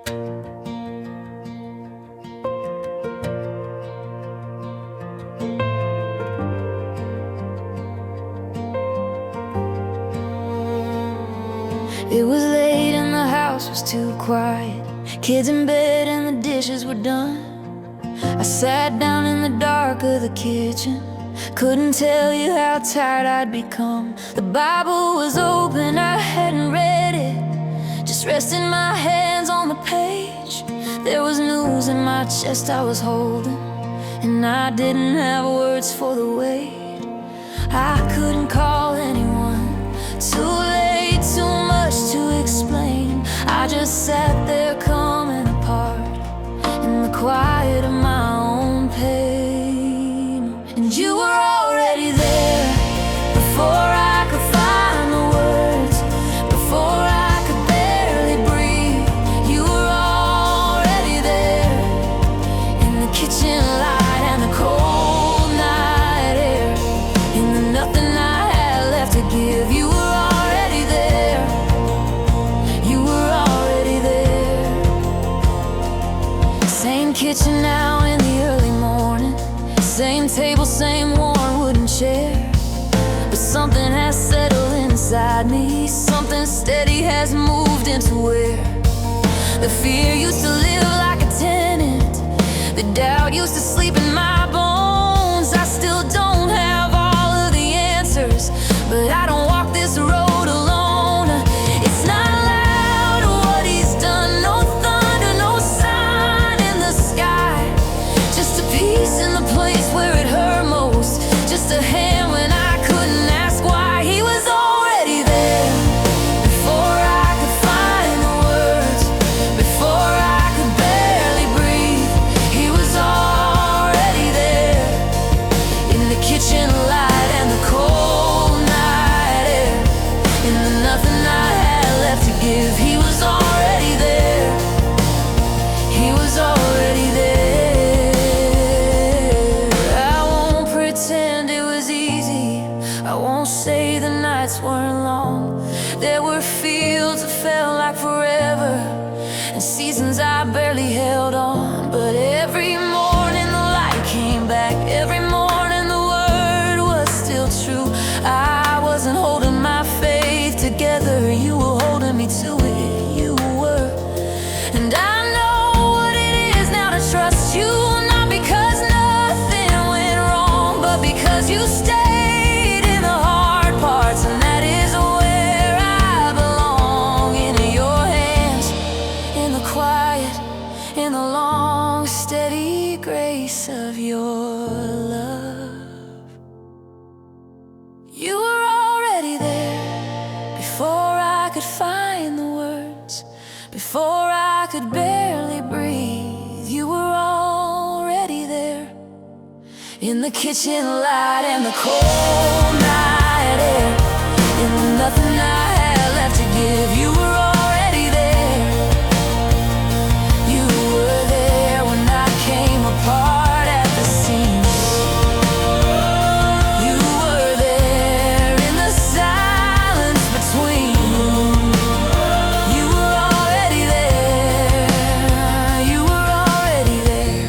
It was late and the house was too quiet. Kids in bed and the dishes were done. I sat down in the dark of the kitchen. Couldn't tell you how tired I'd become. The Bible was open, I hadn't read it, just resting my hands on the page. There was news in my chest I was holding, and I didn't have words for the weight. I couldn't call anyone, too late, too much to explain. I just sat there coming apart in the quiet of my own pain. And you were already there before I could find the words, before I could barely breathe. You were already there in the kitchen light and the cold night air, in the nothing I had left to give. You were already there. You were already there. Same kitchen now in the early morning, same table, same worn wooden chair. But something has settled inside me, something steady has moved into where the fear used to live like a tenant, the doubt used to sleep in my bones. I still don't have all of the answers, but I don't walk this road alone. It's not loud what he's done, no thunder, no sign in the sky, just a peace in the place where it hurt most, just a hand when I couldn't ask why. He was already there before I could find the words, before I could barely breathe. He was already there in the kitchen light and the cold night air, in the nothing I had left to give. He was already there. He was already there. I won't pretend it was easy, I won't say the nights weren't long. There were fields that felt like forever, and seasons I barely held on. But every morning the light came back, every morning the word was still true. I wasn't holding my faith together, you were holding me to it, you were. And I know what it is now to trust you, not because nothing went wrong, but because you stayed in the hard parts, and that is where I belong. In your hands, in the quiet, in the long, steady grace of your love. You were already there before I could find the words, before I could barely breathe. You were already there in the kitchen light and the cold night air, in the nothing I had left to give. You were already there. You were there when I came apart at the seams. You were there in the silence between. You were already there. You were already there.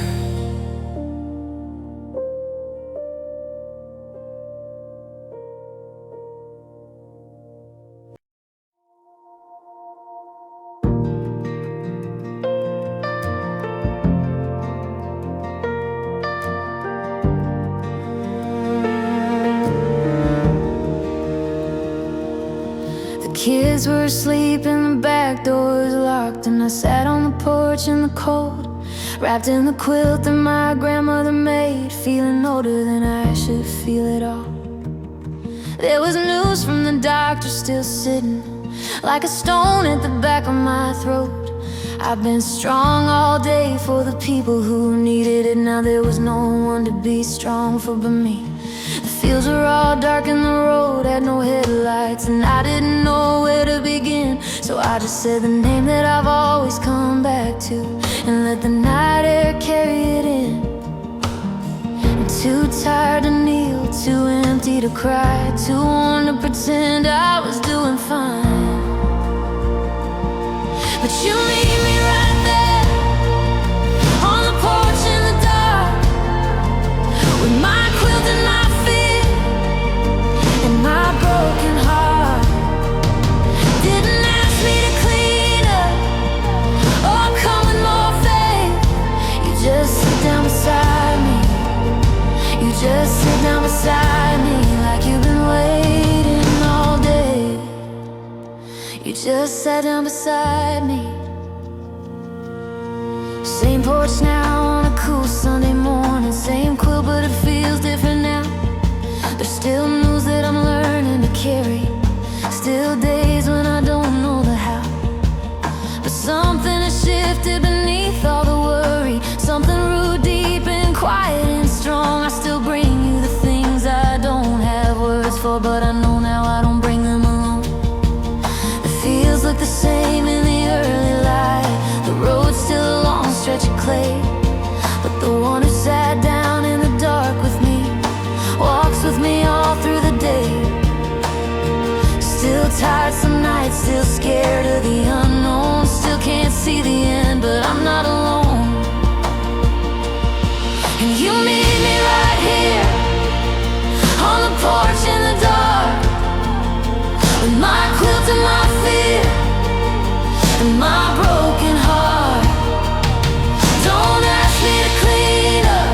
The kids were asleep and the back door was locked, and I sat on the porch in the cold, wrapped in the quilt that my grandmother made, feeling older than I should feel at all. There was news from the doctor still sitting like a stone at the back of my throat. I've been strong all day for the people who needed it. Now there was no one to be strong for but me. The fields were all dark and the road had no headlights, and I didn't know where to begin. So I just said the name that I've always come back to, and let the night air carry it in. I'm too tired to kneel, too empty to cry, too worn to pretend I was doing fine. But you meet me right there You just sat down beside me. Same porch now on a cool Sunday morning. Same quilt, but it feels different now. There's still news that I'm learning to carry. Still days when I don't know the how. But something has shifted beneath all the worry. Something rude, deep and quiet and strong. I still bring you the things I don't have words for, but I know now I don't bring them alone. The fields look the same in the early light. The road's still a long stretch of clay, but the one who sat down in the dark with me walks with me all through the day. Still tired some nights, still scared of the unknown. Still can't see the end, but I'm not alone. And you meet me right here on the porch in the dark, with my quilt and my fear and my broken heart. Don't ask me to clean up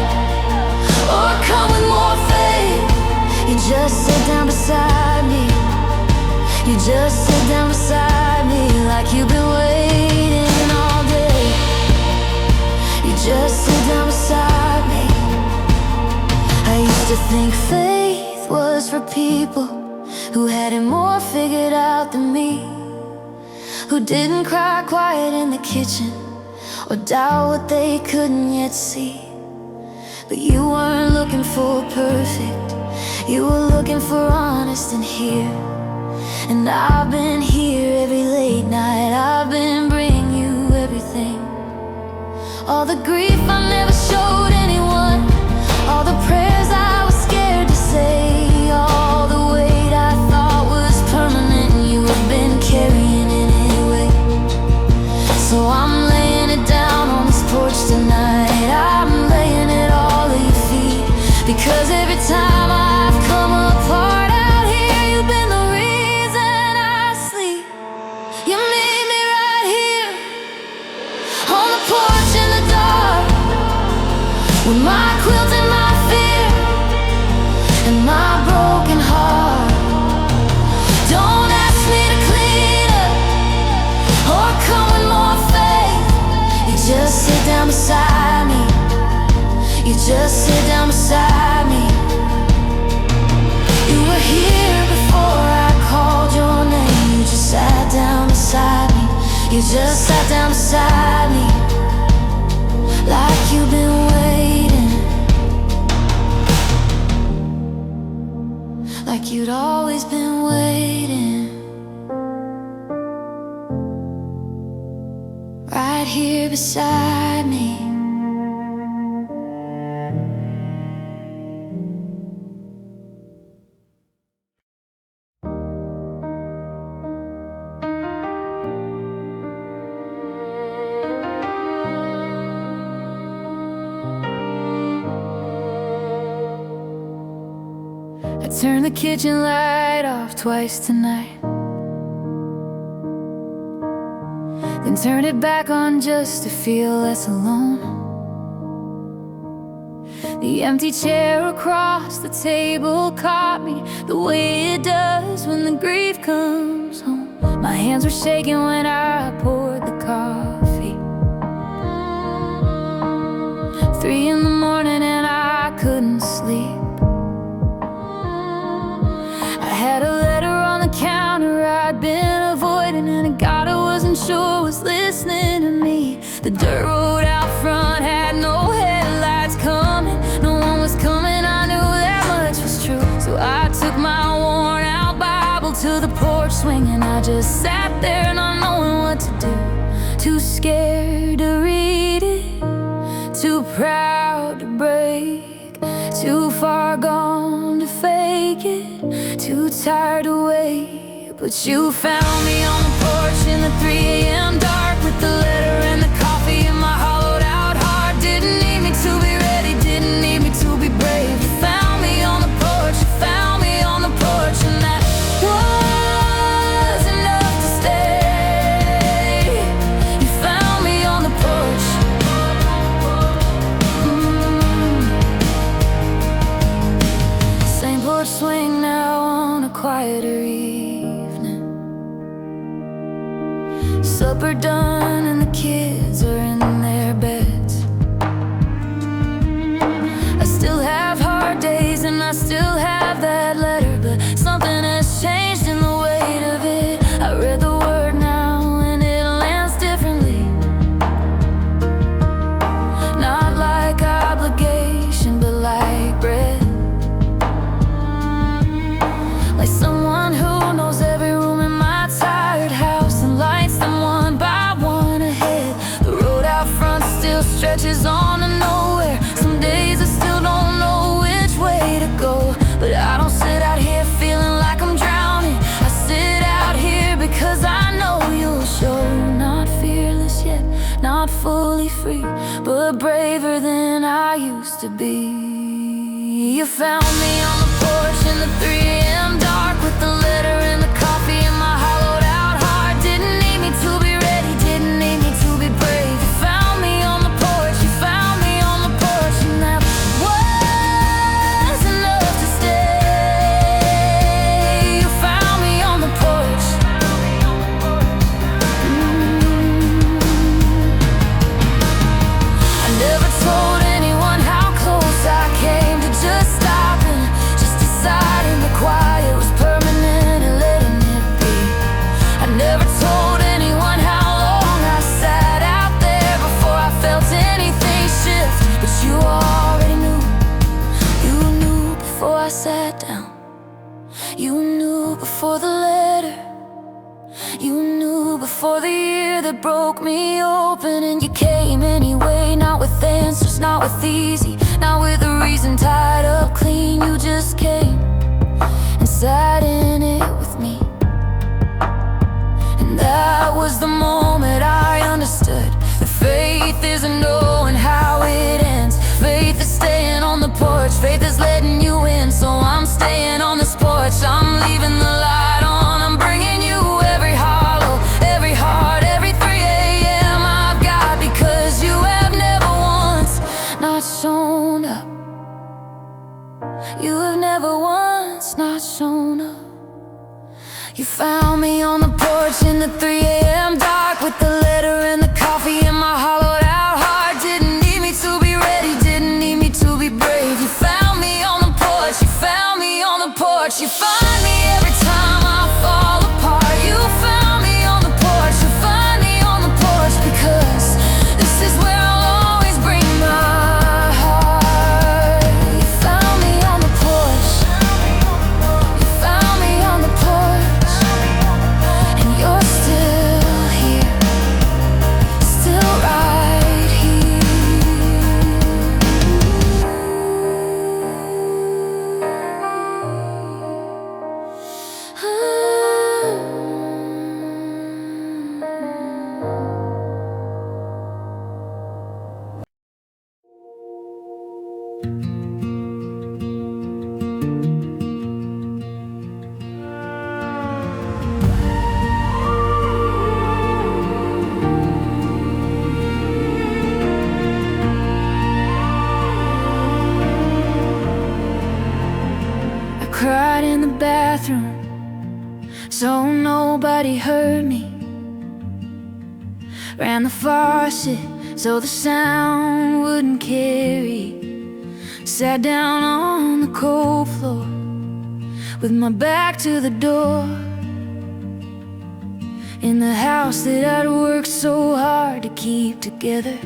or come with more faith. You just sit down beside me. You just sit down beside me like you've been waiting all day. You just sit down beside me. I used to think faith was for people who had it more figured out than me, who didn't cry quiet in the kitchen or doubt what they couldn't yet see. But you weren't looking for perfect, you were looking for honest and here. And I've been here every late night, I've been bringing you everything. All the grief I never showed anyone, all the prayers I was scared to say, all the weight I thought was permanent, you have been carrying it anyway. So I'm laying it down on this porch tonight, I'm laying it all at your feet. Because every time I've come apart out here, you've been the reason I sleep. You meet me right here on the porch in the dark, with my quilt and my fear and my broken heart. Don't ask me to clean up or come with more faith. You just sit down beside me. You just sit down beside me. You were here before I called your name. You just sat down beside me. You just sat down beside me like you've been waiting, like you'd always been waiting. Right here beside me. Turn the kitchen light off twice tonight, then turn it back on just to feel less alone. The empty chair across the table caught me the way it does when the grief comes home. My hands were shaking when I poured the coffee. 3 in the morning and I couldn't sleep. I had a letter on the counter I'd been avoiding, and a God I wasn't sure was listening to me. The dirt road out front had no headlights coming, no one was coming, I knew that much was true. So I took my worn out Bible to the porch swing, and I just sat there not knowing what to do. Too scared to read it, too proud to break, too far gone to fake it, too tired to wait. But you found me on the porch in the 3 a.m. dark, with the letter and the coffee in my hollowed out heart. Didn't need me to be ready, didn't need me to be brave. You found me on the porch, you found me on the porch, and that was enough to stay. You found me on the porch. Same porch swing now on a quieter evening. Supper done and the kids are in their beds. I still have hard days and I still have that letter, but something has changed in the weight of it. I read the word now and it lands differently. Not like obligation, but like bread. Like someone who knows every room in my tired house and lights them one by one ahead. The road out front still stretches on to nowhere. Some days I still don't know which way to go, but I don't sit out here feeling like I'm drowning. I sit out here because I know you'll show. Not fearless yet, not fully free, but braver than I used to be. You found me on the porch in the 3 a.m. dark, with the letter and the coffee in my hollowed out heart. Didn't need me to be ready, didn't need me to be brave. You found me on the porch, you found me on the porch, and that was enough to stay. You found me on the porch. I never told anyone how close I came to just stopping, just deciding the quiet was permanent and letting it be. I never told anyone how long I sat out there before I felt anything shift, but you already knew. You knew before I sat down. You knew before the letter. You knew before the year that broke me open, and you came anyway, not with answers, not with easy, not with a reason tied up clean. You just came and sat in it with me, and that was the moment I understood that faith isn't knowing how it ends. Faith is staying on the porch, faith is letting you in. So I'm staying on this porch, I'm leaving the light on, I'm bringing you every hollow, every heart, every 3 a.m. I've got, because you have never once not shown up. You have never once not shown up. You found me on the porch in the 3 a.m. dark, with the letter and the coffee in my hollowed out heart. Didn't need me to be ready, didn't need me to be brave. You found me on the porch, you found me on the porch. You find me every time I fall apart. You found me on the porch, you find me on the porch, because this is where I'll always bring my heart. You found me on the porch. You found me on the porch, and you're still here, still right here. I cried in the bathroom so nobody heard me. Ran the faucet so the sound wouldn't carry. Sat down on the cold floor with my back to the door, in the house that I'd worked so hard to keep together.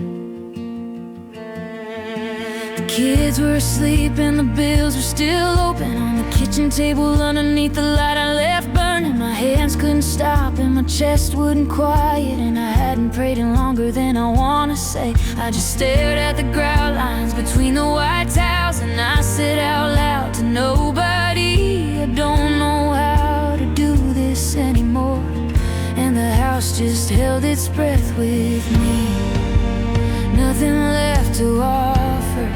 The kids were asleep and the bills were still open on the kitchen table underneath the light I left burning. My hands couldn't stop and my chest wouldn't quiet, and I hadn't prayed in longer than I wanna say. I just stared at the grout lines between the white towels, and I said out loud to nobody, I don't know how to do this anymore. And the house just held its breath with me. Nothing left to offer,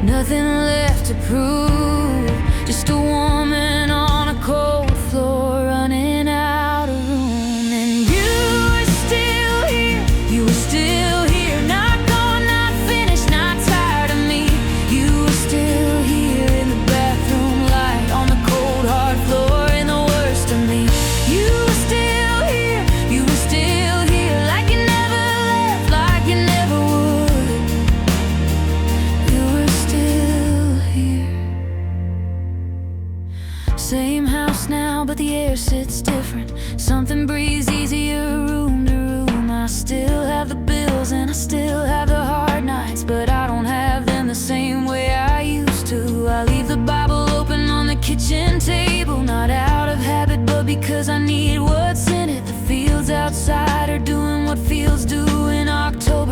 nothing left to prove. Just a woman on a cold floor running out of room. And you were still here, you were still here, not gone, not finished, not tired of me. You were still here in the bathroom light, on the cold hard floor, in the worst of me. You were still here, you were still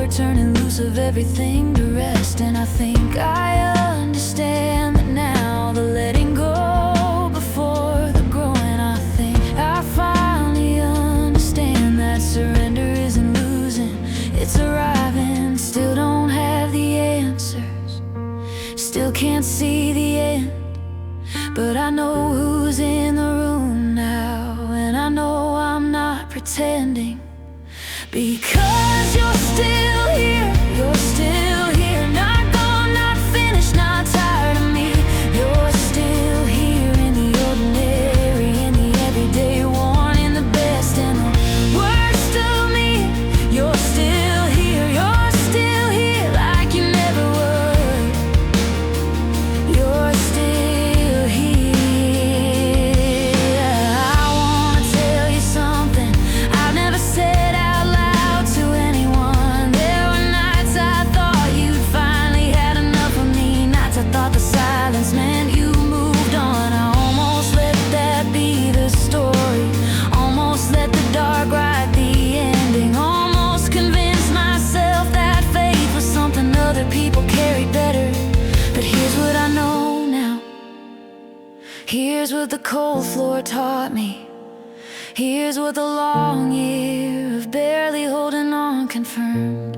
Lord turning loose of everything to rest. And I think I understand that now, the letting go before the growing. I think I finally understand that surrender isn't losing, it's arriving. Still don't have the answers, still can't see the end, but I know who's in the room now, and I know I'm not pretending. Because you're still here, you're still here. Not gone, not finished, not tired of me. You're still here in the ordinary, in the everyday, wanting the best and the worst of me. You're still here, you're still here like you never were. You're still here. I wanna tell you something I've never said out loud to anyone. There were nights I thought you'd finally had enough of me, nights I thought the silence meant you moved on. I almost let that be the story, almost let the dark write the ending, almost convinced myself that faith was something other people carried better. But here's what I know now, here's what the cold floor taught me, here's what the long year of barely holding on confirmed.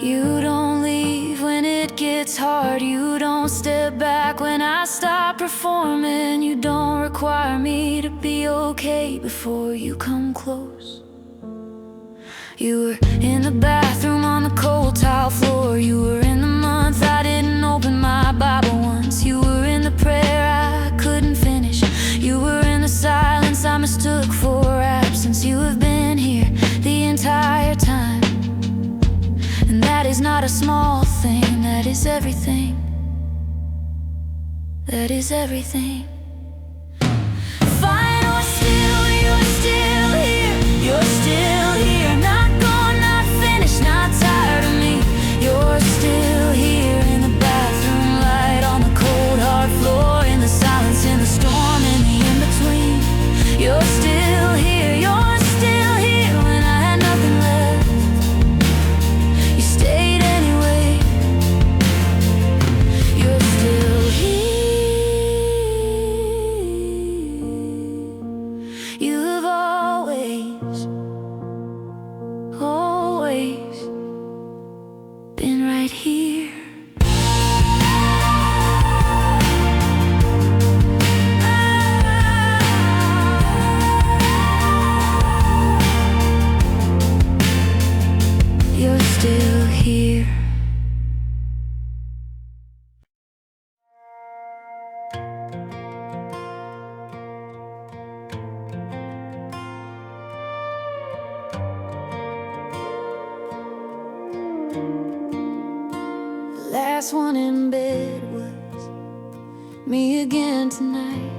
You don't leave when it gets hard, you don't step back when I stop performing. You don't require me to be okay before you come close. You were in the bathroom on the cold tile floor. You were in the month I didn't open my Bible once. You were in the prayer I couldn't finish. You were in the silence I mistook for absence. You have been here the entire time, and that is not a small thing. That is everything. That is everything. Fine or still, you're still here. You're still here. Not gone, not finished, not tired of me. You're still here in the bathroom light, on the cold hard floor, in the silence, in the storm, in the in-between. You're still here. You're still here when I had nothing left. You stayed anyway. You're still here. You have always, always been right here. You're still here. Last one in bed was me again tonight.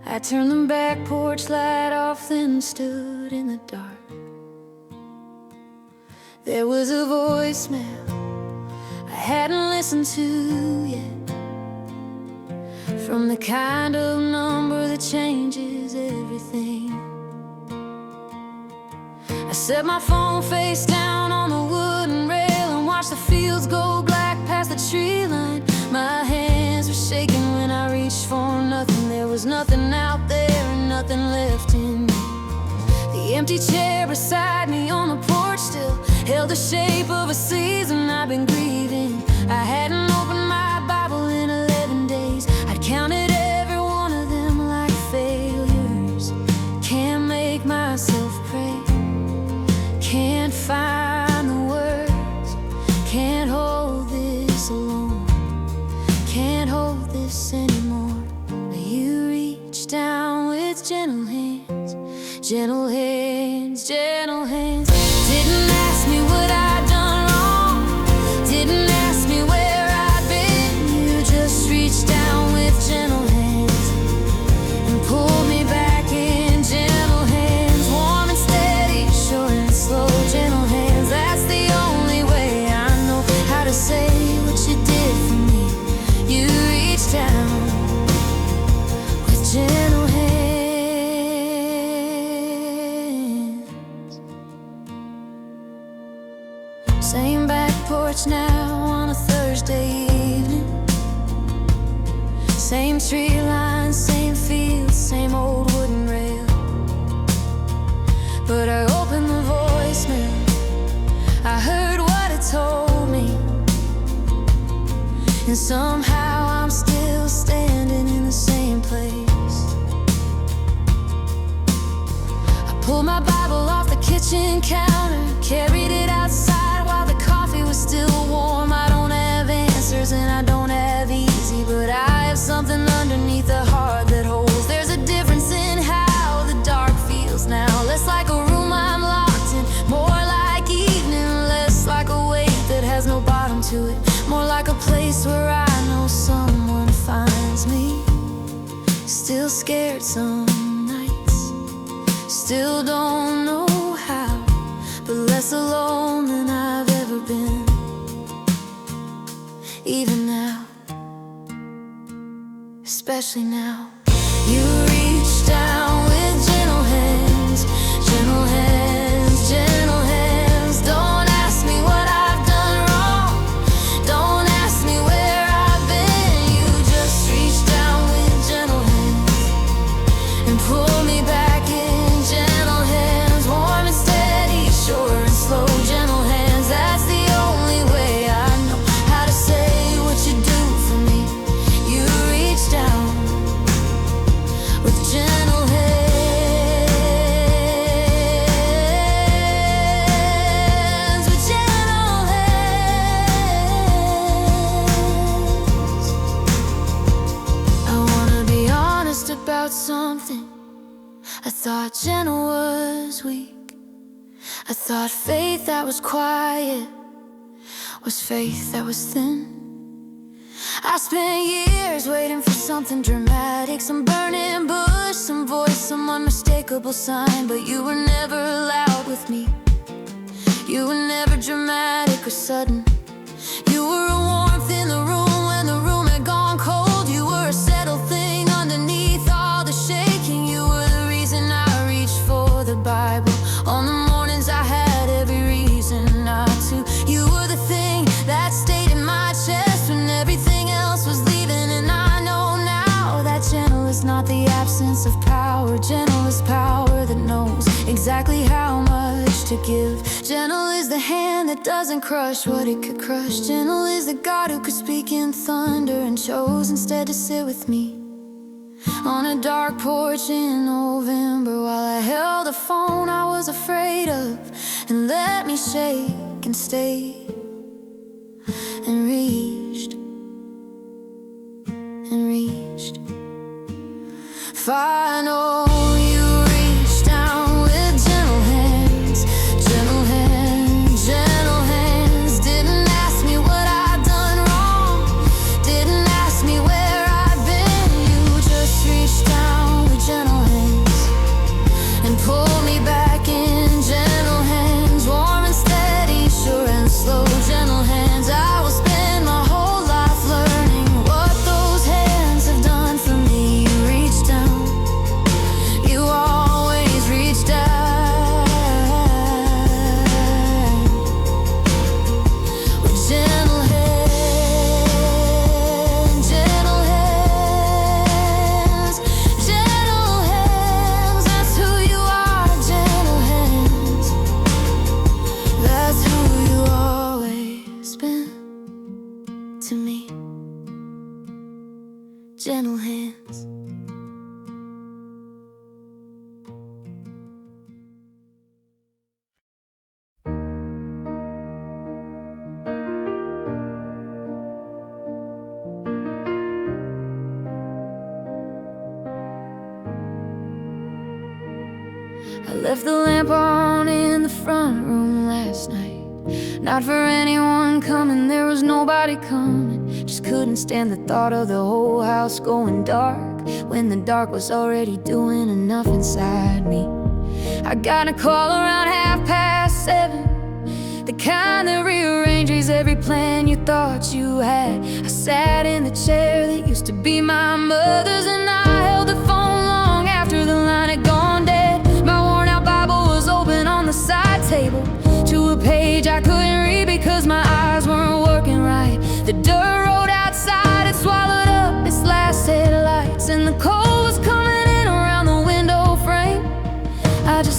I turned the back porch light off, then stood in the dark. There was a voicemail I hadn't listened to yet, from the kind of number that changes everything. I set my phone face down on the wooden rail and watched the fields go black past the tree line. My hands were shaking when I reached for nothing. There was nothing out there and nothing left in me. The empty chair beside me on the porch still held the shape of a season I've been grieving. I hadn't opened my Bible in 11 days. I'd counted every one of them like failures. Can't make myself pray, can't find the words, can't hold this alone, can't hold this anymore. But you reach down with gentle hands, gentle hands, gentle hands. Didn't ask me what I'd done wrong, didn't ask me where I'd been. You just reached down with gentle hands and pulled me back in. Gentle hands, warm and steady, short and slow. Gentle hands, that's the only way I know how to say what you did for me. You reached down with gentle hands. porch now on a Thursday evening. Same tree line, same field, same old wooden rail. But I opened the voicemail, I heard what it told me, and somehow I'm still standing in the same place. I pulled my Bible off the kitchen counter, carried it outside while the coffee was still warm. I don't have answers and I don't have easy, but I have something underneath the heart that holds. There's a difference in how the dark feels now. Less like a room I'm locked in, more like evening. Less like a weight that has no bottom to it, more like a place where I know someone finds me. Still scared some nights, still don't know how, but less alone than I've ever been. Even now, especially now. You reach down with gentle hands, gentle hands, gentle hands. Don't ask me what I've done wrong, don't ask me where I've been. You just reach down with gentle hands and pull me back in. Gentle hands, warm and steady, sure and slow. Gentle hands, that's the only way I know how to say what you do for me. You reach down with gentle hands, with gentle hands. I wanna be honest about something. I thought gentle was weak. I thought faith that was quiet was faith that was thin. I spent years waiting for something dramatic, some burning bush, some voice, some unmistakable sign. But you were never loud with me, you were never dramatic or sudden. You were a warmth in the room when the room had gone cold. You were a settled thing underneath all the shaking. You were the reason I reached for the Bible on the mornings I had every reason not to. You were the thing that stayed in my chest when everything else was leaving. And I know now that gentle is not the absence of power. Gentle is power that knows exactly how much to give. Gentle is the hand that doesn't crush what it could crush. Gentle is the God who could speak in thunder and chose instead to sit with me on a dark porch in November while I held a phone I was afraid of, and let me shake and stay, and reached and reached. If I know you reach down with gentle hands, gentle hands, gentle hands. Didn't ask me what I've done wrong, didn't ask me where I've been. You just reach down with gentle hands and pull me back in. Gentle hands, warm and steady, sure and slow. Gentle hands, I will spend my whole life learning what those hands have done for me. You reach down, you always reach down with gentle hands, gentle hands, gentle hands. That's who you are, gentle hands. That's who you always been to me. Gentle hands. I left the lamp on in the front room last night, not for anyone coming, there was nobody coming. Just couldn't stand the thought of the whole house going dark, when the dark was already doing enough inside me. I got a call around 7:30, the kind that rearranges every plan you thought you had. I sat in the chair that used to be my mother's, and I held the phone long after the line had gone dead. My worn out Bible was open on the side table to a page I couldn't read because my eyes weren't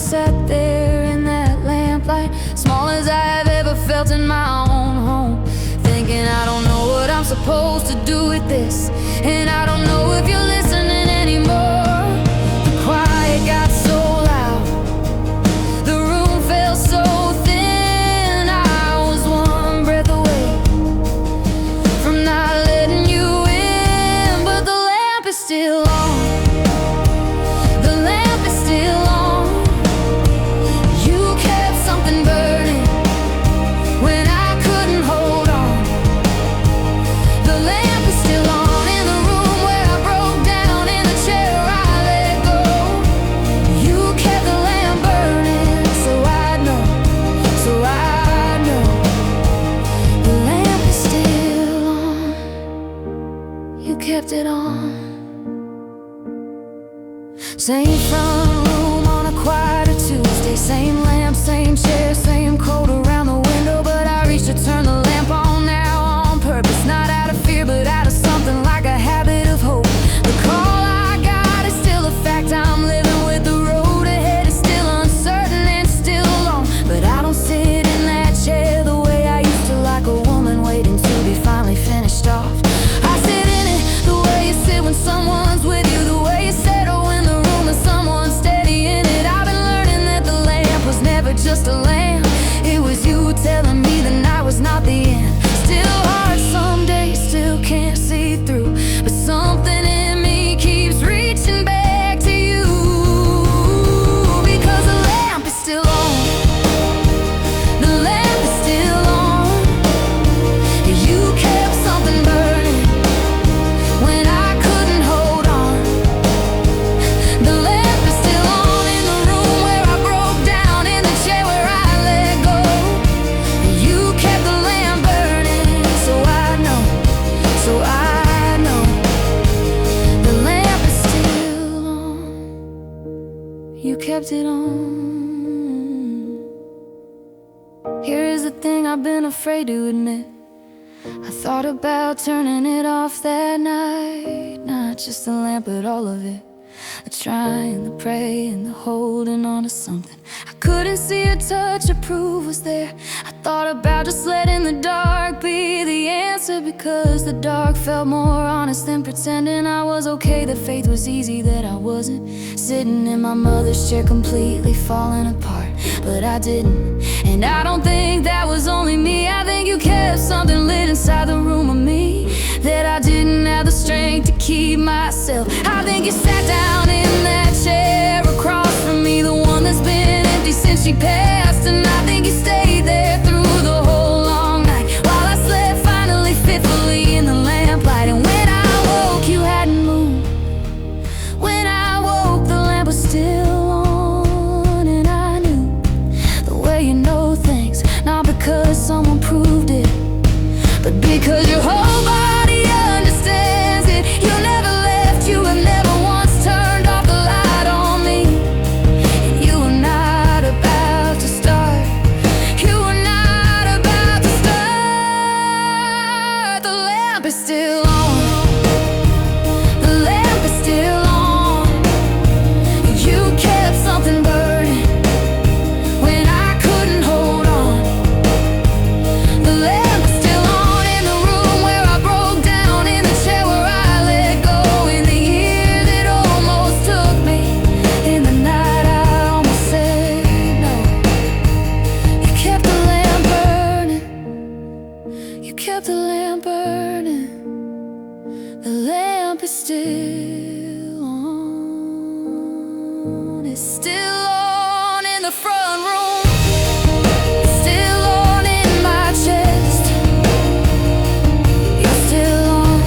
sat there in that lamplight, small as I have ever felt in my own home, thinking I don't know what I'm supposed to do with this, and I don't know if you're listening anymore. The quiet got so loud, the room felt so thin. I was one breath away from not letting you in, but the lamp is still on. The lamp is still on. You kept something burning when I couldn't hold on. The lamp is still on in the room where I broke down, in the chair I let go. You kept the lamp burning, so I know, so I know. The lamp is still on. You kept it on. Same front room on a quieter Tuesday, same lamp, same chair, same coat around the window, but I reached to turn the lamp on now on purpose, not out of fear but out of something like a habit of hope. The call I got is still a fact, I'm living with the road ahead is still uncertain and still long, but I don't sit in that chair the way I used to, like a woman waiting to be finally finished off. I sit in it the way you sit when someone's with you, the way you settle in the room and someone's steady in it. I've been learning that the lamp was never just a lamp, it was you telling me the night was not the end. Still hard some days, still can't see through, but something in me keeps reaching back to you, because the lamp is still on. The lamp is still on. You kept something burning when I couldn't hold on. The lamp is still on in the room where I broke down, in the chair where I let go. You kept the lamp burning, so I know, so I know. The lamp is still on. You kept it on. Here is the thing I've been afraid to admit. I thought about turning it off that night, not just the lamp but all of it. The trying, the praying, the holding on to something I couldn't see or touch or prove was there. I thought about just letting the dark be the answer, because the dark felt more honest than pretending I was okay. That faith was easy, that I wasn't sitting in my mother's chair completely falling apart, but I didn't. And I don't think that was only me, I think you kept something lit inside the room of me that I didn't have the strength to keep myself. I think you sat down in that chair across from me, the one that's been empty since she passed, and I think you stayed there through the whole long night while I slept finally fitfully in the lamplight. And when I woke, you hadn't moved. When I woke, the lamp was still on, and I knew the way you know things, not because someone proved it, but because your whole body understands it. You never left, you have never once turned off the light on me. And you were not about to start, you were not about to start. The lamp is still on. The lamp is still on. You kept something burning when I couldn't hold on. The lamp is still on in the room where I broke down, in the chair where I let go, in the year that almost took me, in the night I almost said no. You kept the lamp burning. You kept the lamp burning. The lamp is still on. It's still on in the front room. It's still on in my chest. You're still on.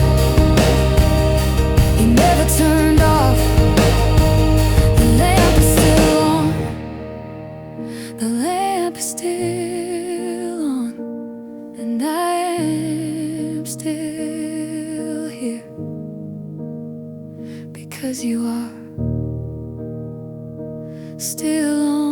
You never turned off. The lamp is still on. The lamp is still on, and I am still here because you are still on.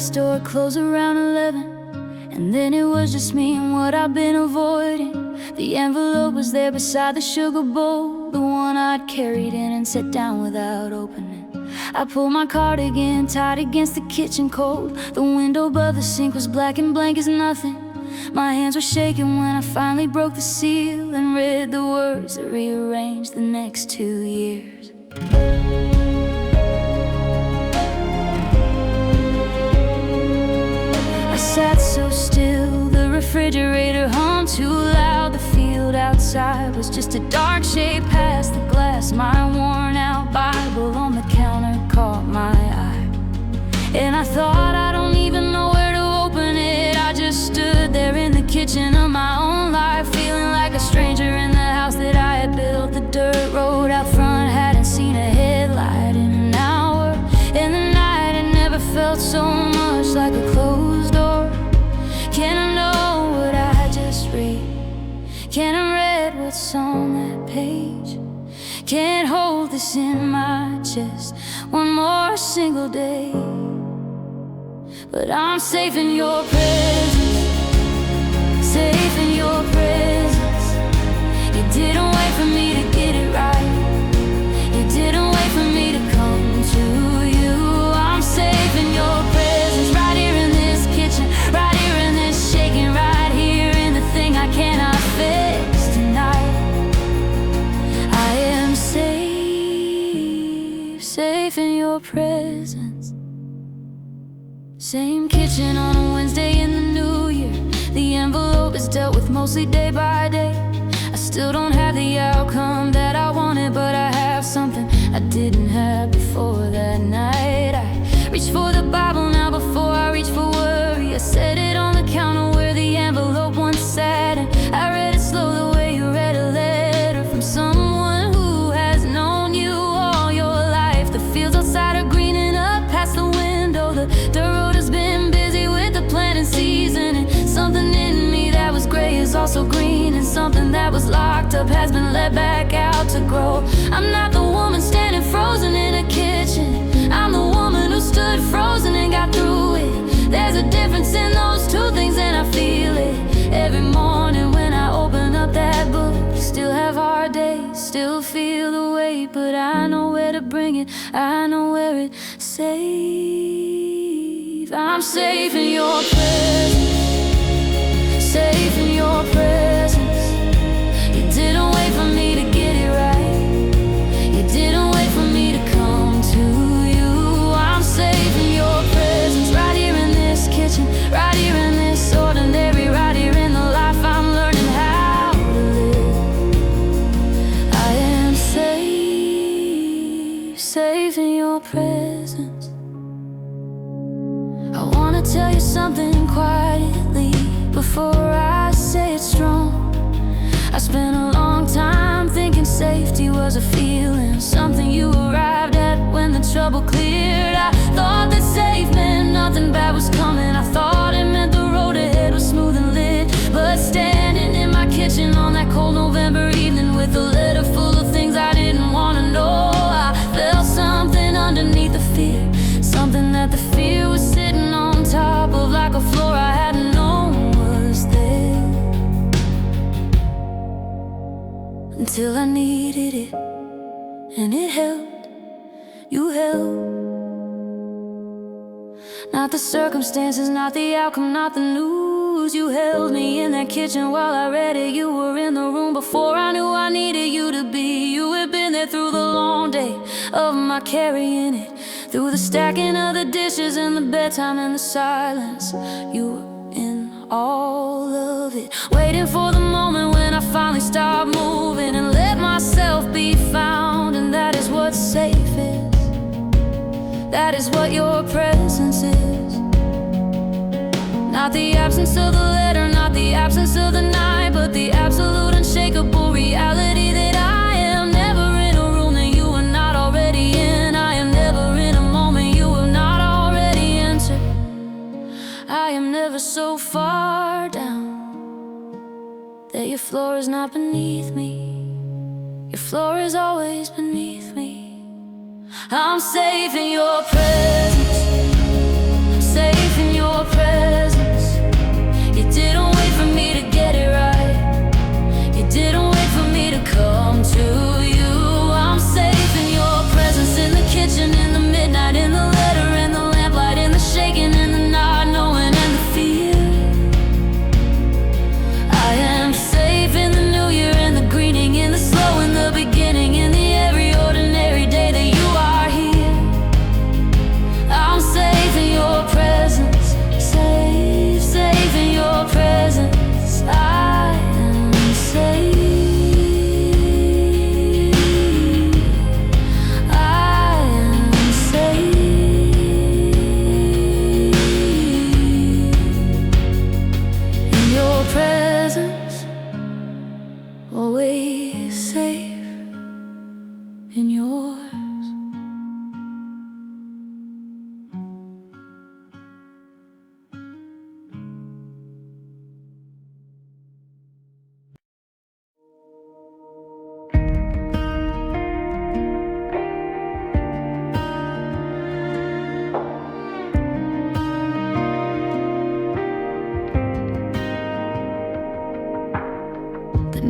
store closed around 11, and then it was just me and what I've been avoiding. The envelope was there beside the sugar bowl, the one I'd carried in and set down without opening. I pulled my cardigan tight against the kitchen cold. The window above the sink was black and blank as nothing. My hands were shaking when I finally broke the seal and read the words that rearranged the next 2 years. I sat so still, the refrigerator hummed too loud. The field outside was just a dark shape past the glass. My worn-out Bible on the counter caught my eye, and I thought, I don't even know where to open it. I just stood there in the kitchen of my own life, feeling like a stranger in the house that I had built. The dirt road out front hadn't seen a headlight in an hour, and the night had never felt so much like a closed door. Can I know what I just read? Can I read what's on that page? Can't hold this in my chest one more single day. But I'm safe in your presence, safe in your presence. You didn't wait for me to get it right, you didn't wait for me to come to you. I'm safe in your presence, right here in this kitchen, right here in this shaking, right here in the thing I cannot fix tonight. I am safe, safe in your presence. Same kitchen on a Wednesday in the new year. The envelope is dealt with mostly day by day. I still don't have the outcome that I wanted, but I have something I didn't have before that night. I reach for the Bible now before I reach for worry. I set it on the counter where the envelope once sat, and I read it slow the way you read a letter from someone who has known you all your life. The fields outside are greening up past the window. The dirt road has been busy with the planting season, and something in me that was gray is also green, and something that was locked up has been let back out to grow. I'm not the woman standing frozen in a kitchen, I'm the woman who stood frozen and got through it. There's a difference in those two things, and I feel it every morning when I open up that book. Still have hard days, still feel the weight, but I know where to bring it, I know where it's safe. I'm safe in your presence, safe in your presence. You didn't wait for me to get it right, you didn't wait for me to come to you. I'm safe in your presence, right here in this kitchen, right here in this ordinary, right here in the life I'm learning how to live. I am safe, safe in your presence. I wanna tell you something quietly before I say it strong. I spent a long time thinking safety was a feeling, something you arrived at when the trouble cleared. I thought that safe meant nothing bad was coming. I thought it meant the road ahead was smooth and lit. But standing in my kitchen on that cold November evening with a letter full of things I didn't want to know, I felt something underneath the fear, something that the fear was sitting on top of, like a floor I hadn't known was there, until I needed it, and it held, you held. Not the circumstances, not the outcome, not the news. You held me in that kitchen while I read it. You were in the room before I knew I needed you to be. You had been there through the long day of my carrying it, through the stacking of the dishes and the bedtime and the silence. You were in all of it, waiting for the moment when I finally stopped moving and let myself be found. And that is what safe is, that is what your presence is. Not the absence of the letter, not the absence of the night, but the absolute unshakable reality that I am never in a room that you are not already in. I am never in a moment you have not already entered. I am never so far down that your floor is not beneath me. Your floor is always beneath me. I'm safe in your presence, safe in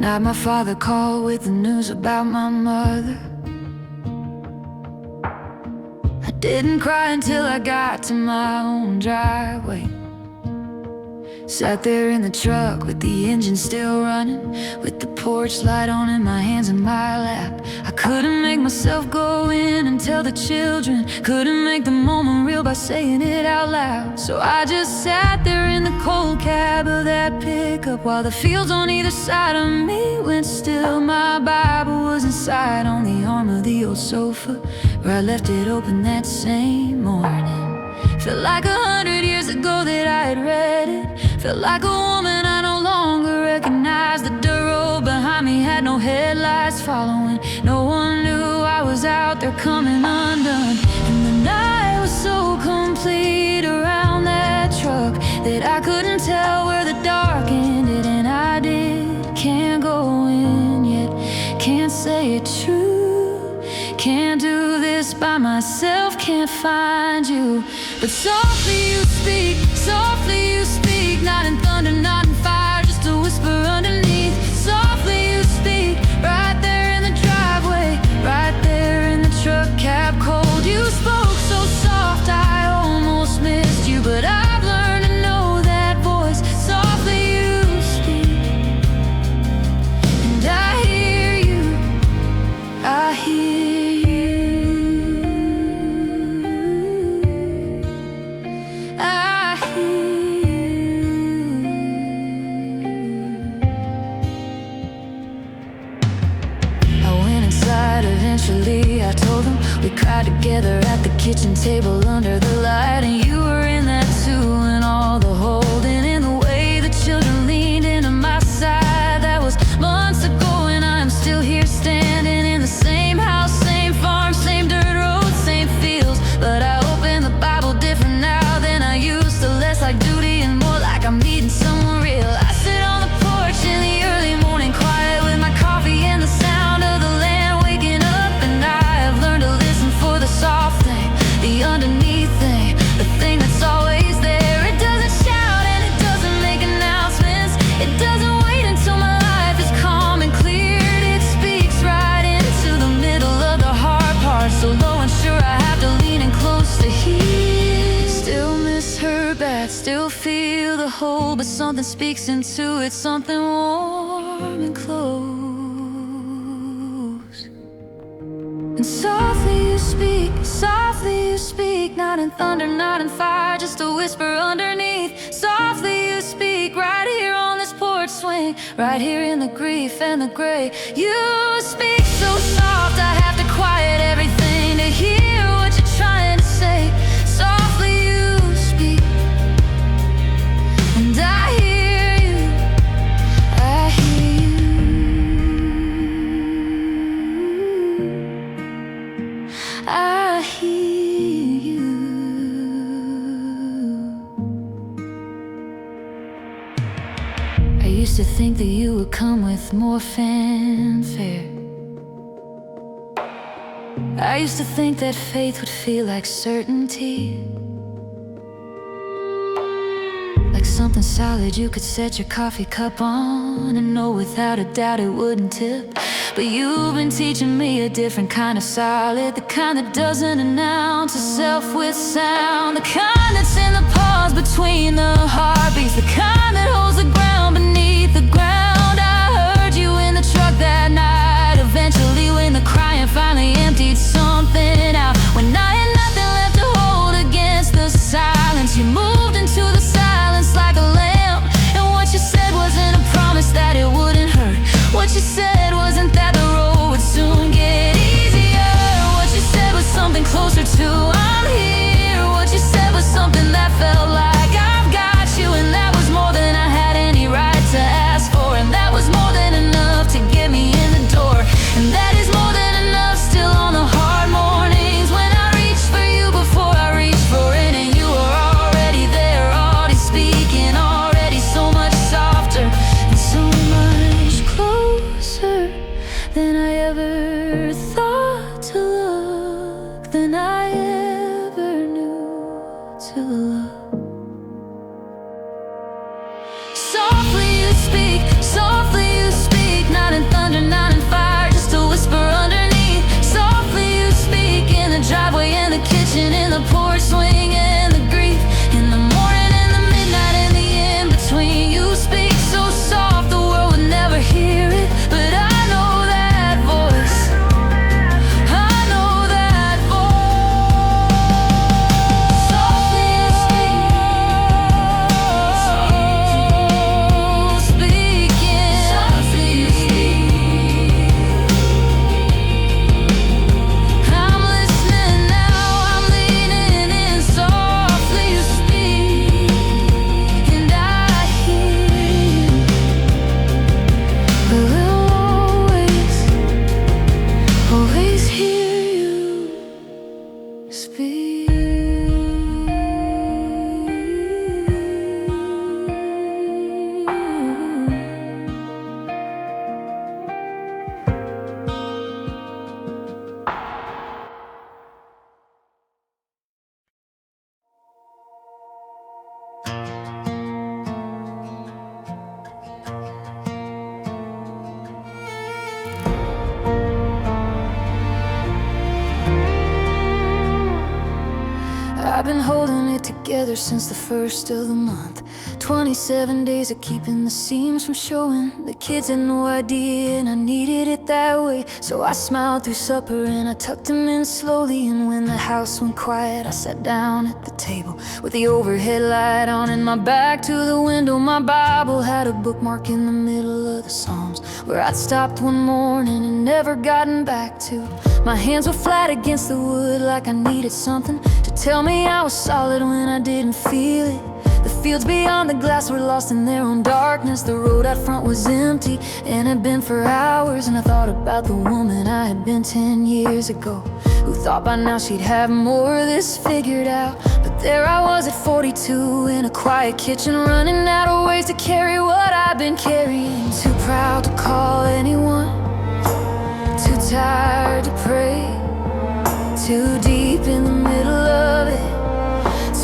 night my father called with the news about my mother. I didn't cry until I got to my own driveway. Sat there in the truck with the engine still running, with the porch light on and my hands in my lap. I couldn't make myself go in and tell the children, couldn't make the moment real by saying it out loud. So I just sat there in the cold cab of that pickup, while the fields on either side of me went still. My Bible was inside on the arm of the old sofa, where I left it open that same morning. Felt like 100 years ago that I had read it. Felt like a woman I no longer recognized. The dirt road behind me had no headlights following. No one knew I was out there coming undone. And the night was so complete around that truck that I couldn't tell where the dark ended. And I can't go in yet, can't say it true. Can't do this by myself, can't find you. But softly you speak, not in thunder, not in fire, just a whisper underneath. Softly you speak, right there in the driveway, right there in the truck cab cold. You spoke so soft, I almost missed you, but I've learned to know that voice. Softly you speak, and I hear you, I hear eventually. I told them we cried together at the kitchen table under the light, and you were in that too, and all the holding in the way the children leaned into my side. That was months ago, and I'm still here standing in the same house, same farm, same dirt road, same fields. But I open the Bible different now than I used to, less like duty and more like I'm meeting someone real. I sit on the porch in the early morning, quiet with my coffee and the sound of the land waking up. And I have learned to listen for the soft thing, the underneath thing, the thing that's always there. It doesn't shout and it doesn't make announcements. It doesn't wait until my life is calm and cleared. It speaks right into the middle of the hard part, so low and sure I have to lean in close to hear. Still miss her bad, still feel the hole, but something speaks into it, something warm and close. And softly you speak, not in thunder, not in fire, just a whisper underneath. Softly you speak, right here on this porch swing, right here in the grief and the gray. You speak so soft, I have to quiet everything to hear what you're trying to say. Softly you speak, and I hear you, I hear you. I hear you. I used to think that you would come with more fanfare. I used to think that faith would feel like certainty, like something solid you could set your coffee cup on and know without a doubt it wouldn't tip. But you've been teaching me a different kind of solid, the kind that doesn't announce itself with sound, the kind that's in the pause between the heartbeats, the kind that holds the ground beneath the ground. I heard you in the truck that night, eventually when the crying finally emptied something out. When I had nothing left to hold against the silence, you moved into the silence like a lamb. And what you said wasn't a promise that it wouldn't hurt. What you said wasn't that the road would soon get easier. What you said was something closer to I'm here. What you said was something that felt like I've got you, and that was more than I had any right to ask for, and that was more than enough to get me in the door, and that is more than enough still on the hard mornings when I reach for you before I reach for it, and you were already there, already speaking, already so much softer and so much closer than I ever thought to look, than I ever knew to love. Softly you speak, not been holding it together since the first of the month. 27 days of keeping the seams from showing. The kids had no idea and I needed it that way. So I smiled through supper and I tucked him in slowly. And when the house went quiet, I sat down at the table with the overhead light on and my back to the window. My Bible had a bookmark in the middle of the Psalms, where I'd stopped one morning and never gotten back to. My hands were flat against the wood like I needed something to tell me I was solid when I didn't feel it. The fields beyond the glass were lost in their own darkness. The road out front was empty and had been for hours. And I thought about the woman I had been 10 years ago, who thought by now she'd have more of this figured out. But there I was at 42 in a quiet kitchen, running out of ways to carry what I've been carrying. Too proud to call anyone, too tired to pray, too deep in the middle of it,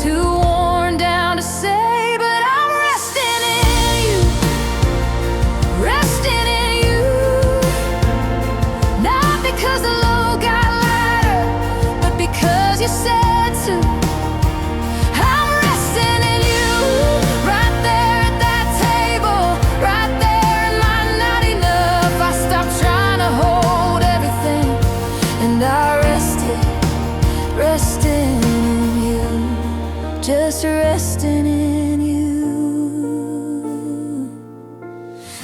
too worn down to say, but I'm resting in you, resting in you. Not because the load got lighter, but because you said to. I'm resting in you, right there at that table, right there in my not enough. I stopped trying to hold everything and I rested in you, just resting in you.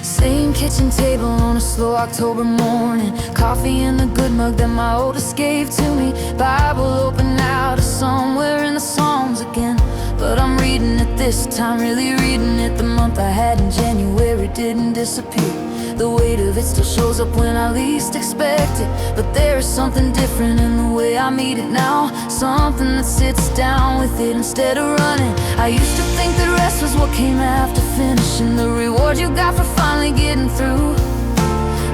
Same kitchen table on a slow October morning, coffee in the good mug that my oldest gave to me, Bible open now to somewhere in the Psalms again. But I'm reading it this time, really reading it. The month I had in January didn't disappear. The weight of it still shows up when I least expect it. But there is something different in the way I meet it now, something that sits down with it instead of running. I used to think that rest was what came after finishing, the reward you got for finally getting through.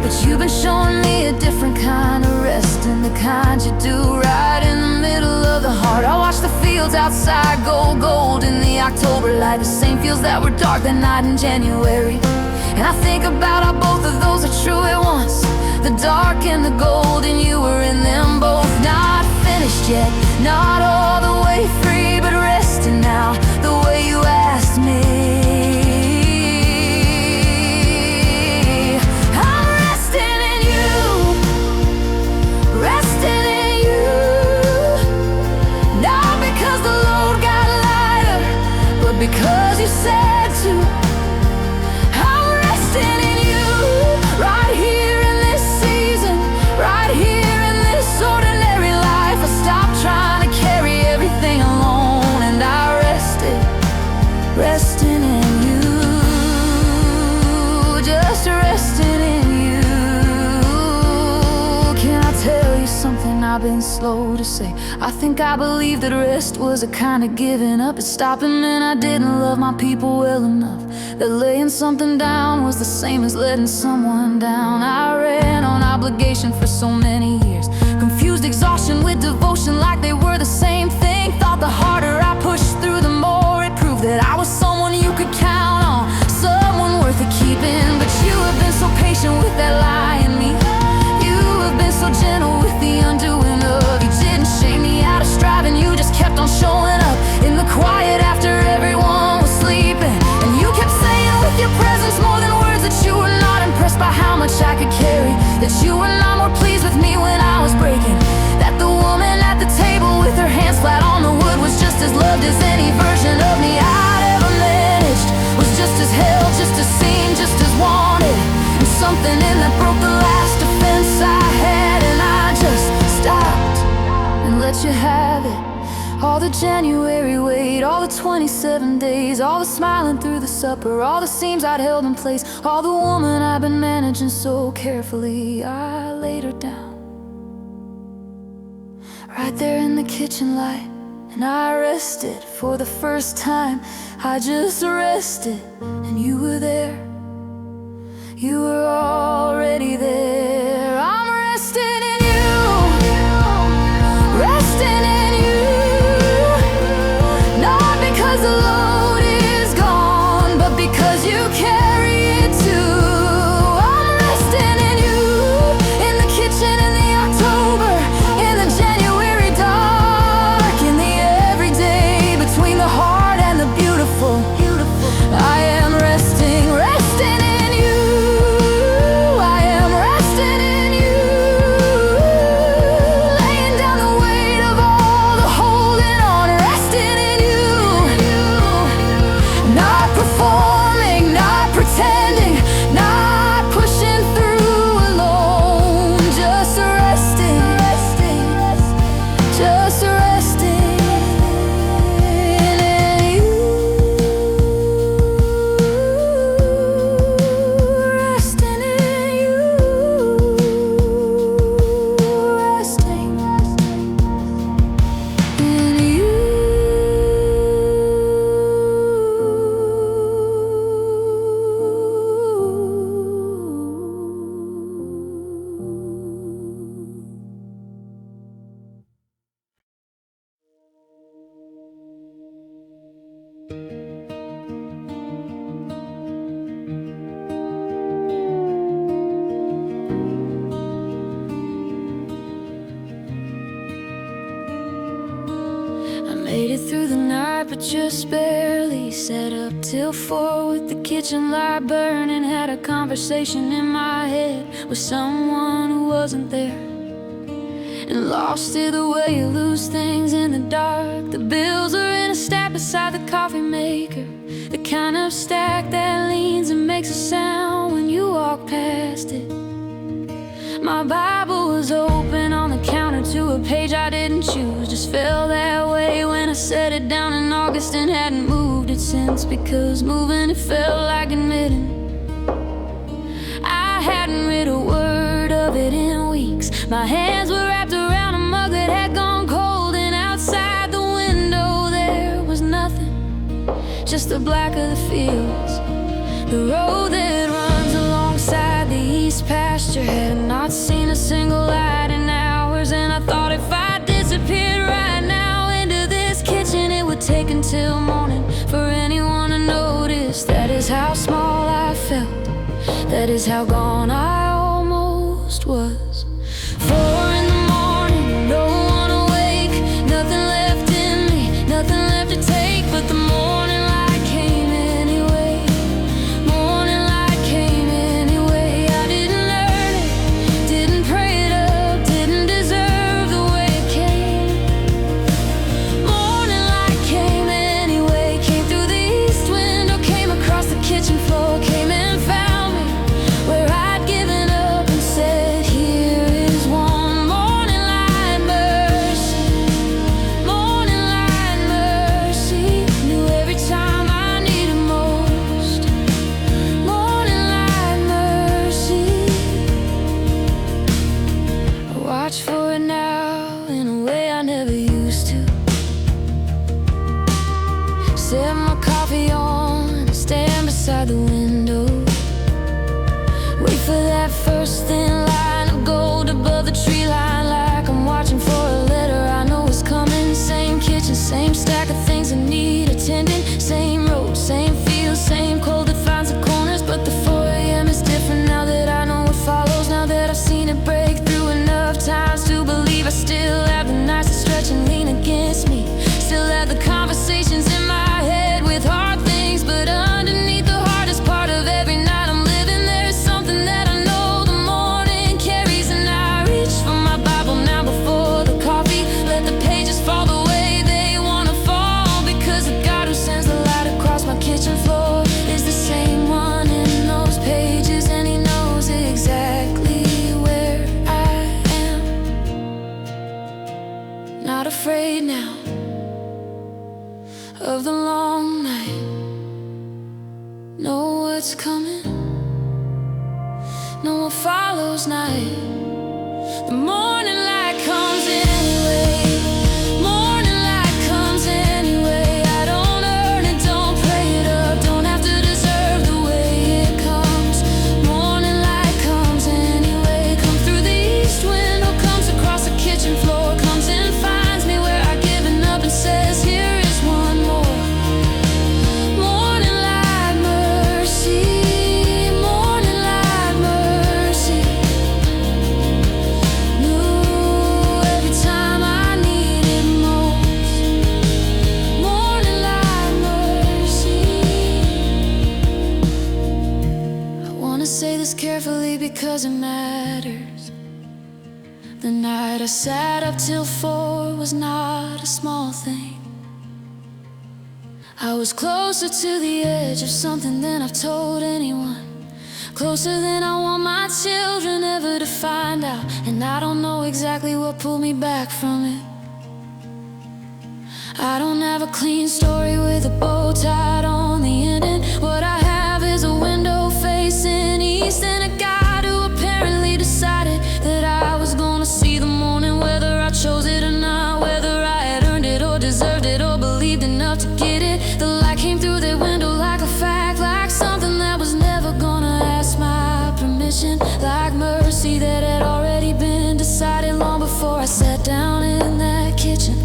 But you've been showing me a different kind of rest, and the kind you do right in the middle of the heart. I watch the fields outside go gold in the October light, the same fields that were dark that night in January. And I think about how both of those are true at once, the dark and the gold, and you were in them both. Not finished yet, not all the way free, but resting now the way you asked me. I'm resting in you, resting in you. Not because the load got lighter, but because you said to. Resting in you, just resting in you. Can I tell you something I've been slow to say? I think I believed that rest was a kind of giving up. It's stopping and I didn't love my people well enough, that laying something down was the same as letting someone down. I ran on obligation for so many years, confused exhaustion with devotion like they were the same thing. Thought the harder I pushed through, the more it proved that I was someone you could count on, someone worth it keeping. But you have been so patient with that lie in me, you have been so gentle with the undoing of. You didn't shame me out of striving, you just kept on showing up in the quiet after everyone was sleeping. And you kept saying with your presence more than words that you were not impressed by how much I could carry, that you were not more pleased with me when I was breaking, that the woman at the table with her hands flat on the wood was just as loved as any version of me I'd ever managed, was just as held, just as seen, just as wanted. And something in that broke the last defense I had, and I just stopped and let you have it. All the January wait, all the 27 days, all the smiling through the supper, all the seams I'd held in place, all the woman I've been managing so carefully. I laid her down right there in the kitchen light, and I rested for the first time. I just rested, and you were there. You were already there. I'm resting in you, resting in you. Not because the load is gone, but because you carry it too. I'm resting in you, in the kitchen, in the October, in the January dark, in the everyday Made it through the night, but just barely. Sat up till 4 with the kitchen light burning. Had a conversation in my head with someone who wasn't there, and lost it the way you lose things in the dark. The bills are in a stack beside the coffee maker, the kind of stack that leans and makes a sound when you walk past it. My Bible was open on the counter to a page I didn't choose. Just fell that way when I set it down in August, and hadn't moved it since, because moving it felt like admitting I hadn't read a word of it in weeks. My hands were wrapped around a mug that had gone cold, and outside the window there was nothing, just the black of the fields. The road that runs alongside the east pasture had not seen a single light in hours, and I thought if I disappeared right now into this kitchen, it would take until morning for anyone to notice. That is how small I felt, that is how gone I almost was. 4 in the morning, no one awake, nothing left in me, nothing left to take. But the morning light came anyway, morning light came anyway. I didn't earn it, didn't pray it up, didn't deserve the way it came. Morning light came anyway, came through the east window, came across the kitchen floor, came and found me where I'd given up and said, here is one morning light mercy, morning light mercy. Knew every time I needed most, morning light mercy. I watch for it now in a way I never used to. Set my coffee on, stand beside the window, wait for that first thin line of gold above the tree line, like I'm watching for a letter I know is coming. Same kitchen, same stack of things that need attending, same road, same field, same cold that finds the corners. But the 4 a.m. is different now that I know what follows, now that I've seen it break through enough times to believe I still have the nights that stretch and lean against me, still have the conversations in my head with hard things. But underneath the hardest part of every night I'm living, there's something that I know the morning carries. And I reach for my Bible now before the coffee, let the pages fall the way they wanna fall, because the God who sends the light across my kitchen floor is the same one in those pages, and he knows exactly where I am. Not afraid now of the long night, know what's coming, know what follows night. The morning light comes anyway, morning light comes anyway. I don't earn it, don't pray it up, don't have to deserve the way it comes. Morning light comes anyway, comes through the east window, comes across the kitchen floor, comes and finds me where I've given up and says, here is one more morning light mercy, morning light mercy. Knew every time I needed most, morning light mercy. I wanna say this carefully because it matters. The night I sat up till 4 was not a small thing. I was closer to the edge of something than I've told anyone, closer than I want my children ever to find out. And I don't know exactly what pulled me back from it. I don't have a clean story with a bow tied on the end, and what I have is a window facing east, and a God who apparently decided that I was gonna see the morning, whether I chose it or not, whether I had earned it or deserved it or believed enough to get it. The light came through that window like a fact, like something that was never gonna ask my permission, like mercy that had already been decided long before I sat down in that kitchen,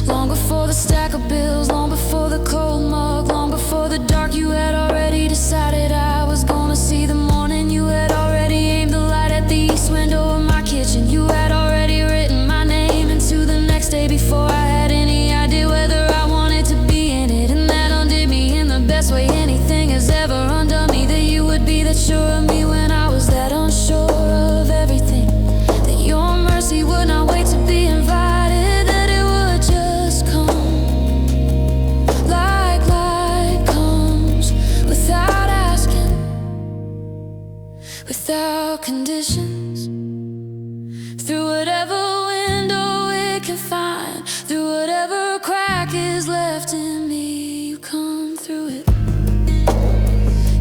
long before the stack of bills, long before the cold mug, long before the dark. You had already decided I was gonna see the morning. You had already aimed the light at the east window of my kitchen. You had already written my name into the next day before I had any idea whether whatever window it can find, through whatever crack is left in me. You come through it.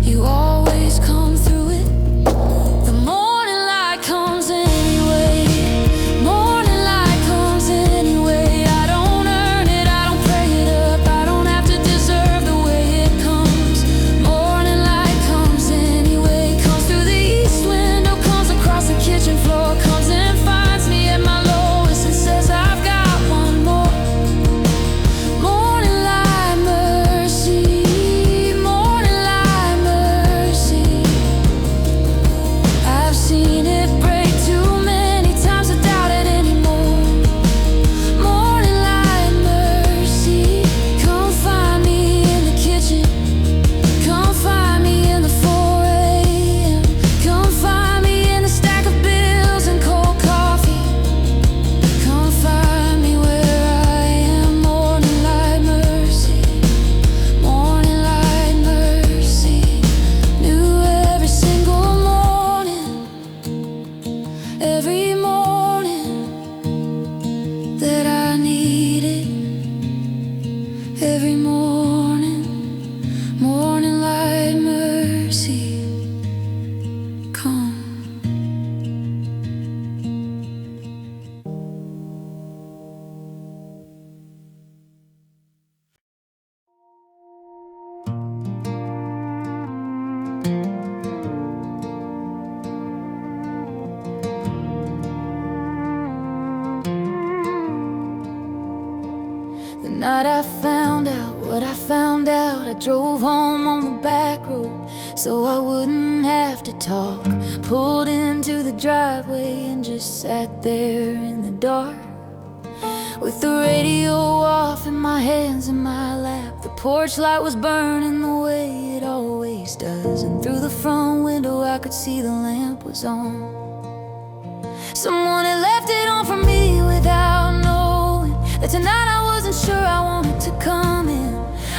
You always come through it. The morning light comes anyway. Morning light comes anyway. I don't earn it, I don't pray it up, I don't have to deserve the way it comes. Morning light comes anyway. Comes through the east window, comes across the kitchen floor, comes and finds me at my lowest and says I've got one more. Morning light mercy, morning light mercy. I've seen it break too many times without it anymore. Morning light mercy, come find me in the kitchen, come find me in the 4 a.m. Come find me in the stack of bills and cold coffee. Come find me where I am. Morning light mercy, morning light mercy. New every single morning, every morning that I need it. Every morning, morning light mercy, come. The night I found out what I found out, I drove home on the back road so I wouldn't have to talk. Pulled into the driveway and just sat there in the dark, with the radio off and my hands in my lap. The porch light was burning the way it always does, and through the front window I could see the lamp was on. Someone had left it on for me without knowing that tonight I wasn't sure I wanted to come in.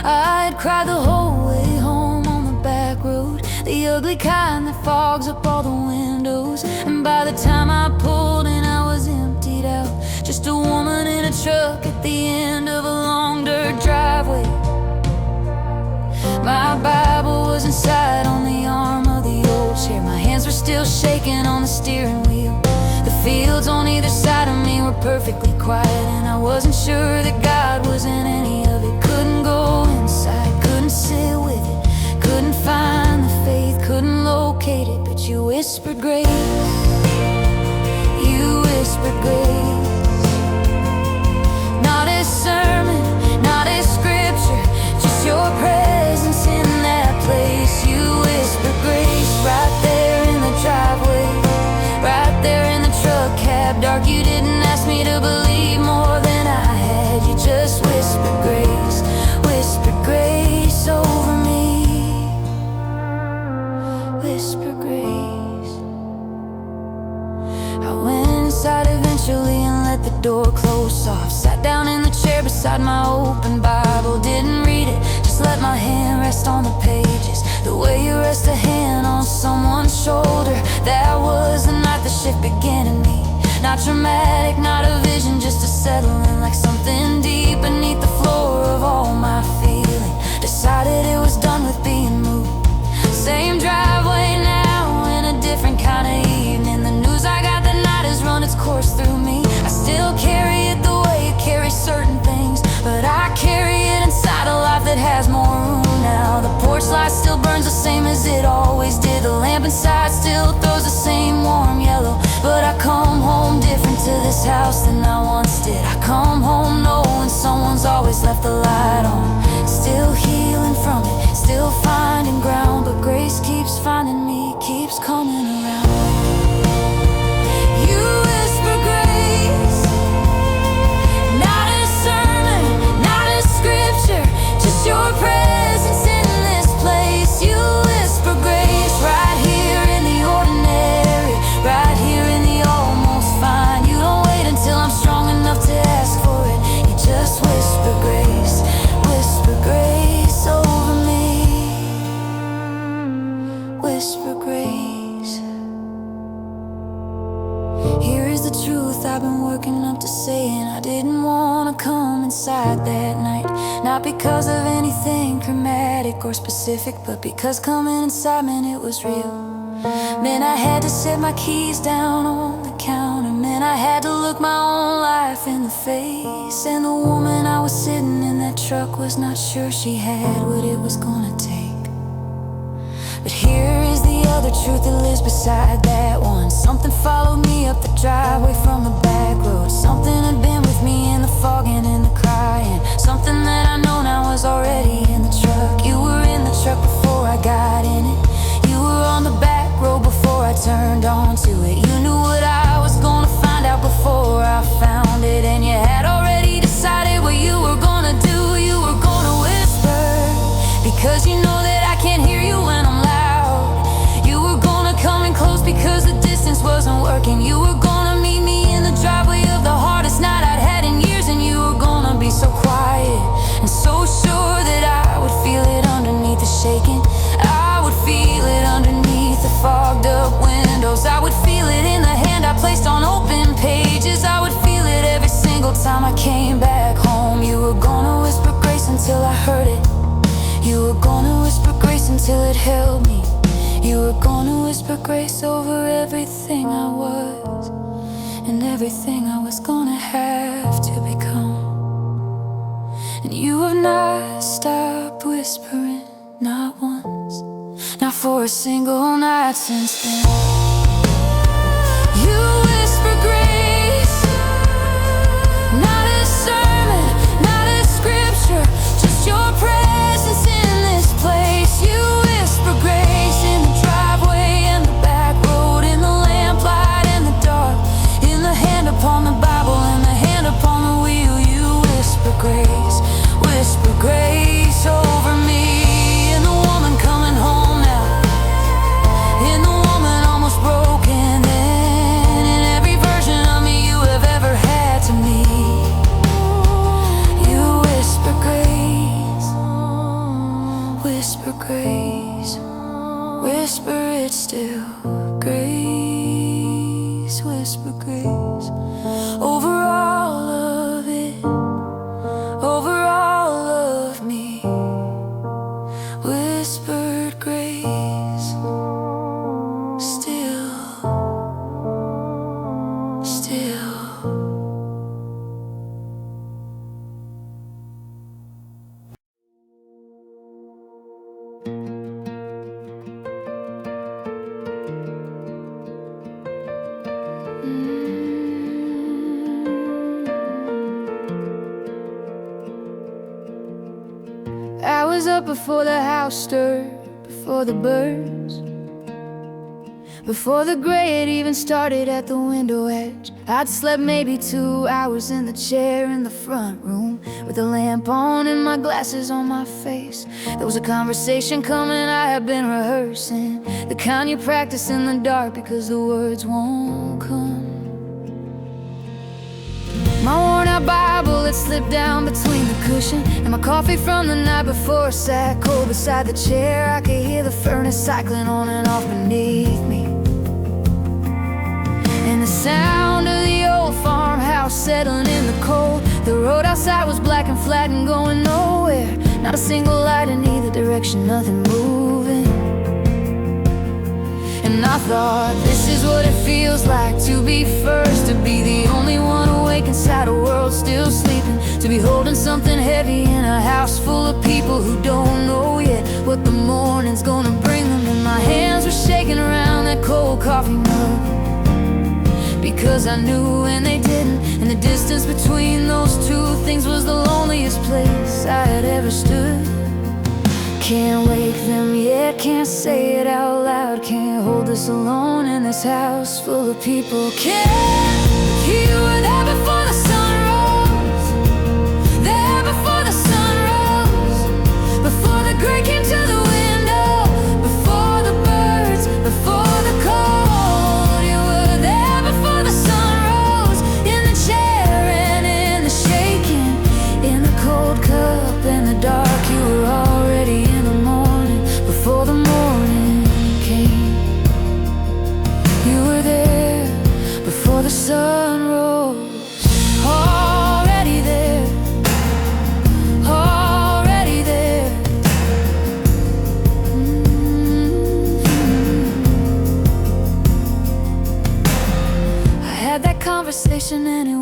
I'd cried the whole way home on the back road, the ugly kind that fogs up all the windows. And by the time I pulled in, I was emptied out, just a woman in a truck at the end of a long dirt driveway. My Bible was inside on the arm of the old chair. My hands were still shaking on the steering wheel. The fields on either side of me were perfectly quiet, and I wasn't sure that God was in any of it. Couldn't go inside, couldn't sit with it, couldn't find the faith, couldn't locate it. But you whispered grace, you whispered grace. Not a sermon, not a scripture, just your presence in that place. You whispered grace right there in the driveway, right there in the truck cab dark. You didn't ask me to believe more than I had. You just whispered grace over me. Whisper grace. I went inside eventually and let the door close soft. Sat down in the chair beside my open Bible. Didn't read it, just let my hand rest on the pages, the way you rest a hand on someone's shoulder. That was the night the shift began in me. Not dramatic, not a vision, just a settling, like something deep beneath the floor of all my feeling. Decided it was done with being moved. Same driveway now, in a different kind of evening. The news I got that night has run its course through me. I still carry it the way you carry certain things, but I carry it inside a life that has more room now. The porch light still burns the same as it always did. The lamp inside still throws the same warm yellow. But I come home different to this house than I once did. I come home knowing someone's always left the light on. Still healing from it, still finding ground, but grace keeps finding me, keeps coming around. You whisper grace, not a sermon, not a scripture, just your presence in this place. You whisper grace right here in the ordinary, right here in the almost fine. You don't wait until I'm strong enough to ask for it. You just whisper grace, whisper been working up to saying I didn't wanna come inside that night. Not because of anything dramatic or specific, but because coming inside meant it was real. Man, I had to set my keys down on the counter. Man, I had to look my own life in the face. And the woman I was sitting in that truck was not sure she had what it was gonna take. But here is the other truth that lives beside that one. Something followed me up the driveway from the back road. Something had been with me in the fog and in the crying. Something that I know now was already in the truck. You were in the truck before I got in it. You were on the back road before I turned onto it. You knew what I was gonna find out before I found it. And you had already decided what you were gonna do. You were gonna whisper, because you know that I can't hear you when I'm loud. You were gonna come in close because the distance wasn't working. You were gonna meet me in the driveway of the hardest night I'd had in years. And you were gonna be so quiet and so sure that I would feel it underneath the shaking. I would feel it underneath the fogged up windows. I would feel it in the hand I placed on open pages. I would feel it every single time I came back home. You were gonna whisper grace until I heard it. You were gonna whisper grace until it held me. You were gonna whisper grace over everything I was and everything I was gonna have to become. And you have not stopped whispering, not once, not for a single night since then. You whisper grace, not a sermon, not a scripture, just your presence in this place. You whisper grace in the driveway and the back road, in the lamplight and the dark, in the hand upon the Bible and the hand upon the wheel. You whisper grace, whisper grace over me. And the woman coming home now, in the woman almost broken then, in every version of me you have ever had to me. You whisper grace, whisper grace, whisper it still. Grace, whisper grace over all of it, over all of me. Whispered grace, still, still. I was up before the house stirred, before the birds, before the gray had even started at the window edge. I'd slept maybe 2 hours in the chair in the front room, with the lamp on and my glasses on my face. There was a conversation coming I had been rehearsing, the kind you practice in the dark because the words won't come. My worn out Bible had slipped down between the cushion, and my coffee from the night before sat cold beside the chair. I could hear the furnace cycling on and off beneath me, and the sound of the old farmhouse settling in the cold. The road outside was black and flat and going nowhere. Not a single light in either direction, nothing moving. And I thought, this is what it feels like to be first, to be the only one awake inside a world still sleeping, to be holding something heavy in a house full of people who don't know yet what the morning's gonna bring them. And my hands were shaking around that cold coffee mug, because I knew and they didn't, and the distance between those two things was the loneliest place I had ever stood. Can't wake them yet, can't say it out loud, can't hold this alone in this house full of people. You were there before the sun rose, there before the sun rose, before the gray came to the window, before the birds, before the cold. You were there before the sun rose, in the chair and in the shaking, in the cold cup and the dark. You were already in the morning, before the morning came. You were there before the sun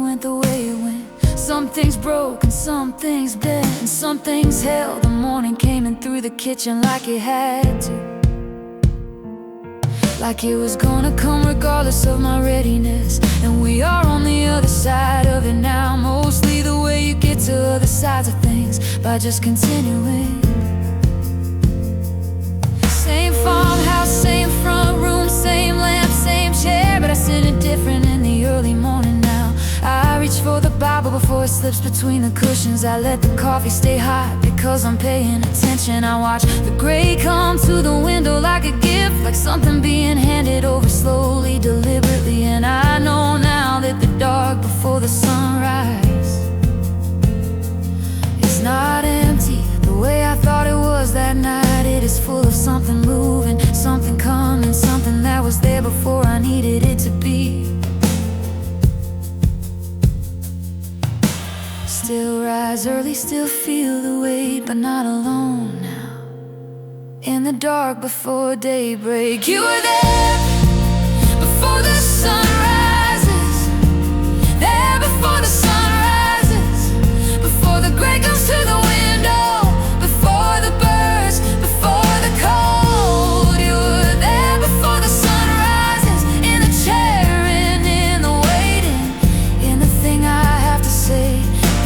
went the way it went. Some things broke and some things bent, and some things held. The morning came in through the kitchen like it had to, like it was gonna come regardless of my readiness. And we are on the other side of it now. Mostly the way you get to other sides of things, by just continuing. Same farmhouse, same front room, same lamp, same chair, but I sit it different in the early morning now. I reach for the Bible before it slips between the cushions. I let the coffee stay hot because I'm paying attention. I watch the gray come to the window like a gift, like something being handed over slowly, deliberately. And I know now that the dark before the sunrise is not empty the way I thought it was that night. It is full of something moving, something coming, something that was there before I needed it to be. Still rise early, still feel the weight, but not alone now. In the dark before daybreak, you were there before the sun rises, there before the sun rises, before the gray comes to the window, before the birds, before the cold. You were there before the sun rises, in the chair and in the waiting, in the thing I have to say.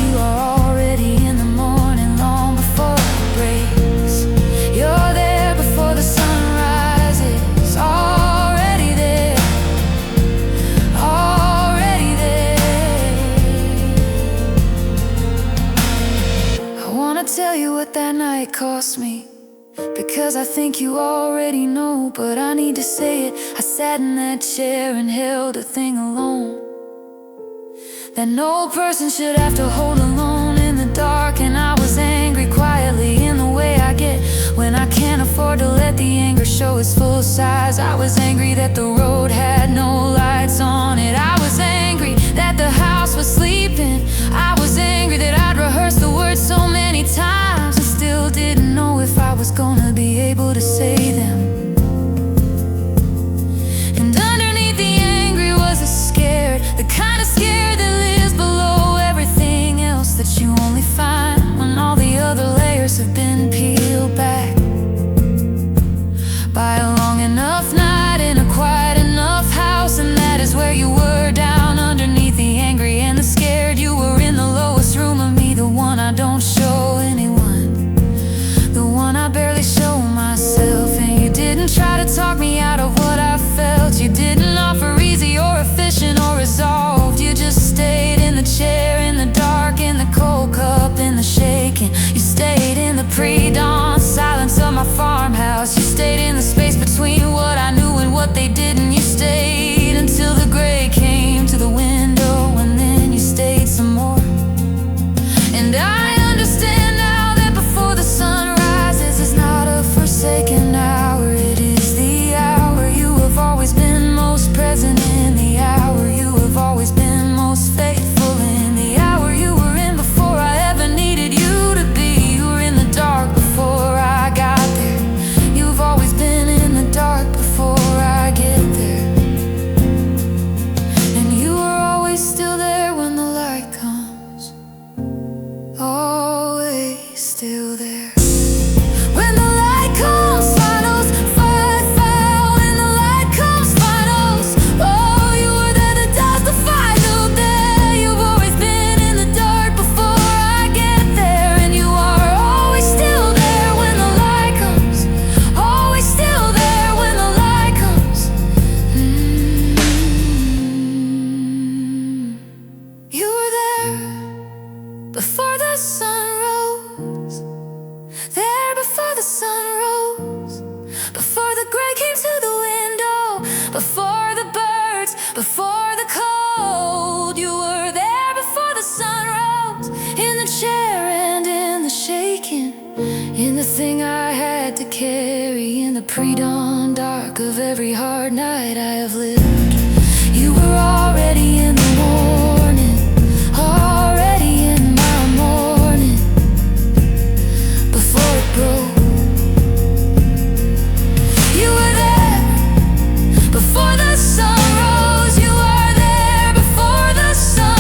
You are already in the morning, long before it breaks. You're there before the sun rises, already there, already there. I wanna tell you what that night cost me, because I think you already know, but I need to say it. I sat in that chair and held a thing alone that no person should have to hold alone in the dark. And I was angry quietly in the way I get when I can't afford to let the anger show its full size. I was angry that the road had no lights on it. I was angry that the house was sleeping. I was angry that I'd rehearsed the words so many times and still didn't know if I was gonna be able to say them. And underneath the angry was a scared, the kind of scared that lives below everything else, that you only find when all the other layers have been peeled back by a long enough night in a quiet enough house. And that is where you were, down underneath the angry and the scared. You were in the lowest room of me, the one I don't show anyone, the one I barely show myself. And you didn't try to talk me out of what I felt. You didn't offer easy or efficient or resolved. You just stayed in the chair, in the dark, in the cold cup, in the shaking. You stayed in the pre-dawn silence of my farmhouse. You stayed in the space between what I knew and what they didn't. You stayed until the gray came to the window, and then you stayed some more. And I understand now that before the sun rises is not a forsaken hour. It is the hour. You have always been most present in the hour. You have always been most faithful in the hour you were in before I ever needed you to be. You were in the dark before I got there. You've always been in the dark before I get there. And you are always still there when the light comes, always still there. When the light comes, finals, fight, foul. When the light comes, finals. Oh, you were there, the doors, the final there. You've always been in the dark before I get there. And you are always still there when the light comes, always still there when the light comes. You were there before the sun rose, there before the sun rose, before the gray came to the window, before the birds, before the cold. You were there before the sun rose, in the chair and in the shaking, in the thing I had to carry, in the pre-dawn dark of every hard night I have lived. You were already in the morning, already in my morning, before it broke. You were there before the sun rose. You were there before the sun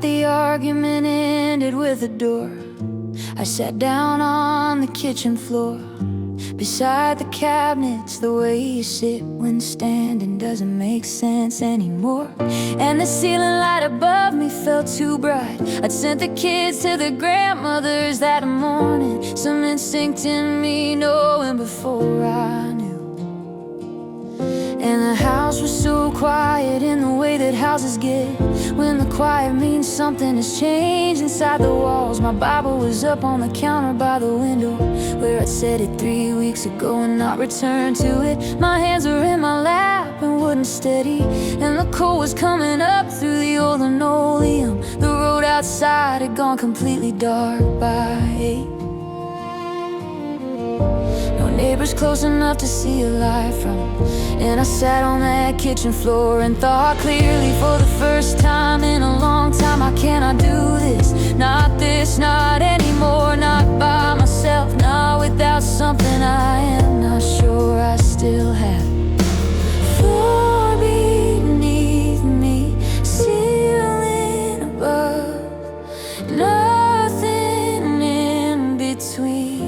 the argument ended with a door, I sat down on the kitchen floor, beside the cabinets. The way you sit when standing doesn't make sense anymore. And the ceiling light above me felt too bright. I'd sent the kids to their grandmothers that morning, some instinct in me knowing before I knew. And the house was so quiet in the way that houses get, when the quiet means something has changed inside the walls. My Bible was up on the counter by the window, where I'd set it 3 weeks ago and not returned to it. My hands were in my lap and wouldn't steady, and the cold was coming up through the old linoleum. The road outside had gone completely dark by 8. Neighbors close enough to see a light from, and I sat on that kitchen floor and thought clearly for the first time in a long time. I cannot do this, not anymore, not by myself, not without something I am not sure I still have. Floor beneath me, ceiling above, nothing in between,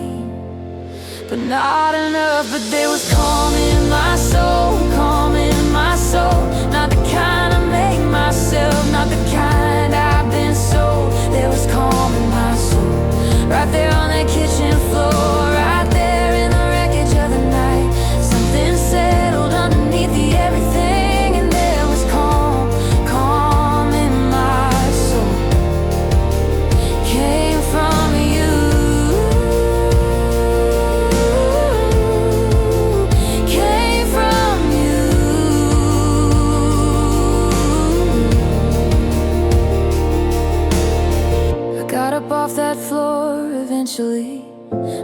but not enough. But there was calm in my soul, calm in my soul. Not the kind I make myself, not the kind I've been sold. There was calm in my soul, right there on that kitchen floor, right there in the wreckage of the night. Something settled underneath the everything, and there was calm, calm in my soul. Came from you. Off that floor eventually,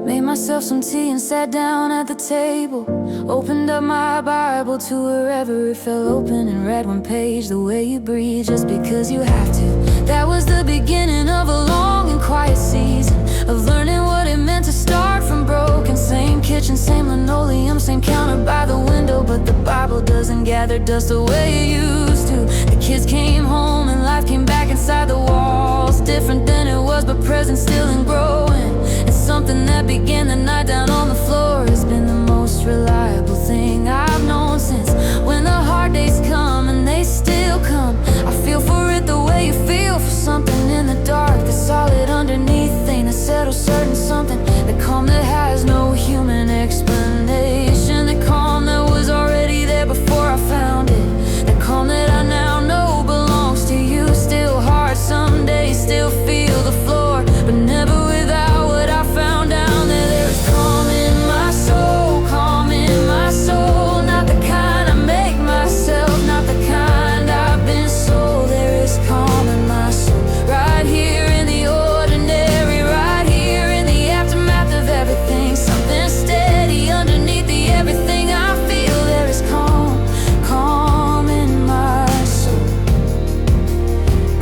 made myself some tea and sat down at the table. Opened up my Bible to wherever it fell open, and read one page the way you breathe, just because you have to. That was the beginning of a long and quiet season of learning what it meant to start from broken. Same kitchen, same linoleum, same counter by the window, but the Bible doesn't gather dust the way it used to. The kids came home and life came back inside the walls, different than it was, but present still and growing. It's something that began the night down on the floor, has been the most reliable thing I've known since. When the hard days come, and they still come, I feel for it the way you feel for something in the dark that's solid underneath, thing that settles certain something. The calm that has no human explanation, the calm that was already there before I found it, the calm that I now know belongs to you. Still hard some days, still feel the floor, but never without what I found down there. There is calm in my soul, calm in my soul. Not the kind I make myself, not the kind I've been sold. There is calm in my soul, right here in the ordinary, right here in the aftermath of everything. Something steady underneath the everything I feel. There is calm, calm in my soul.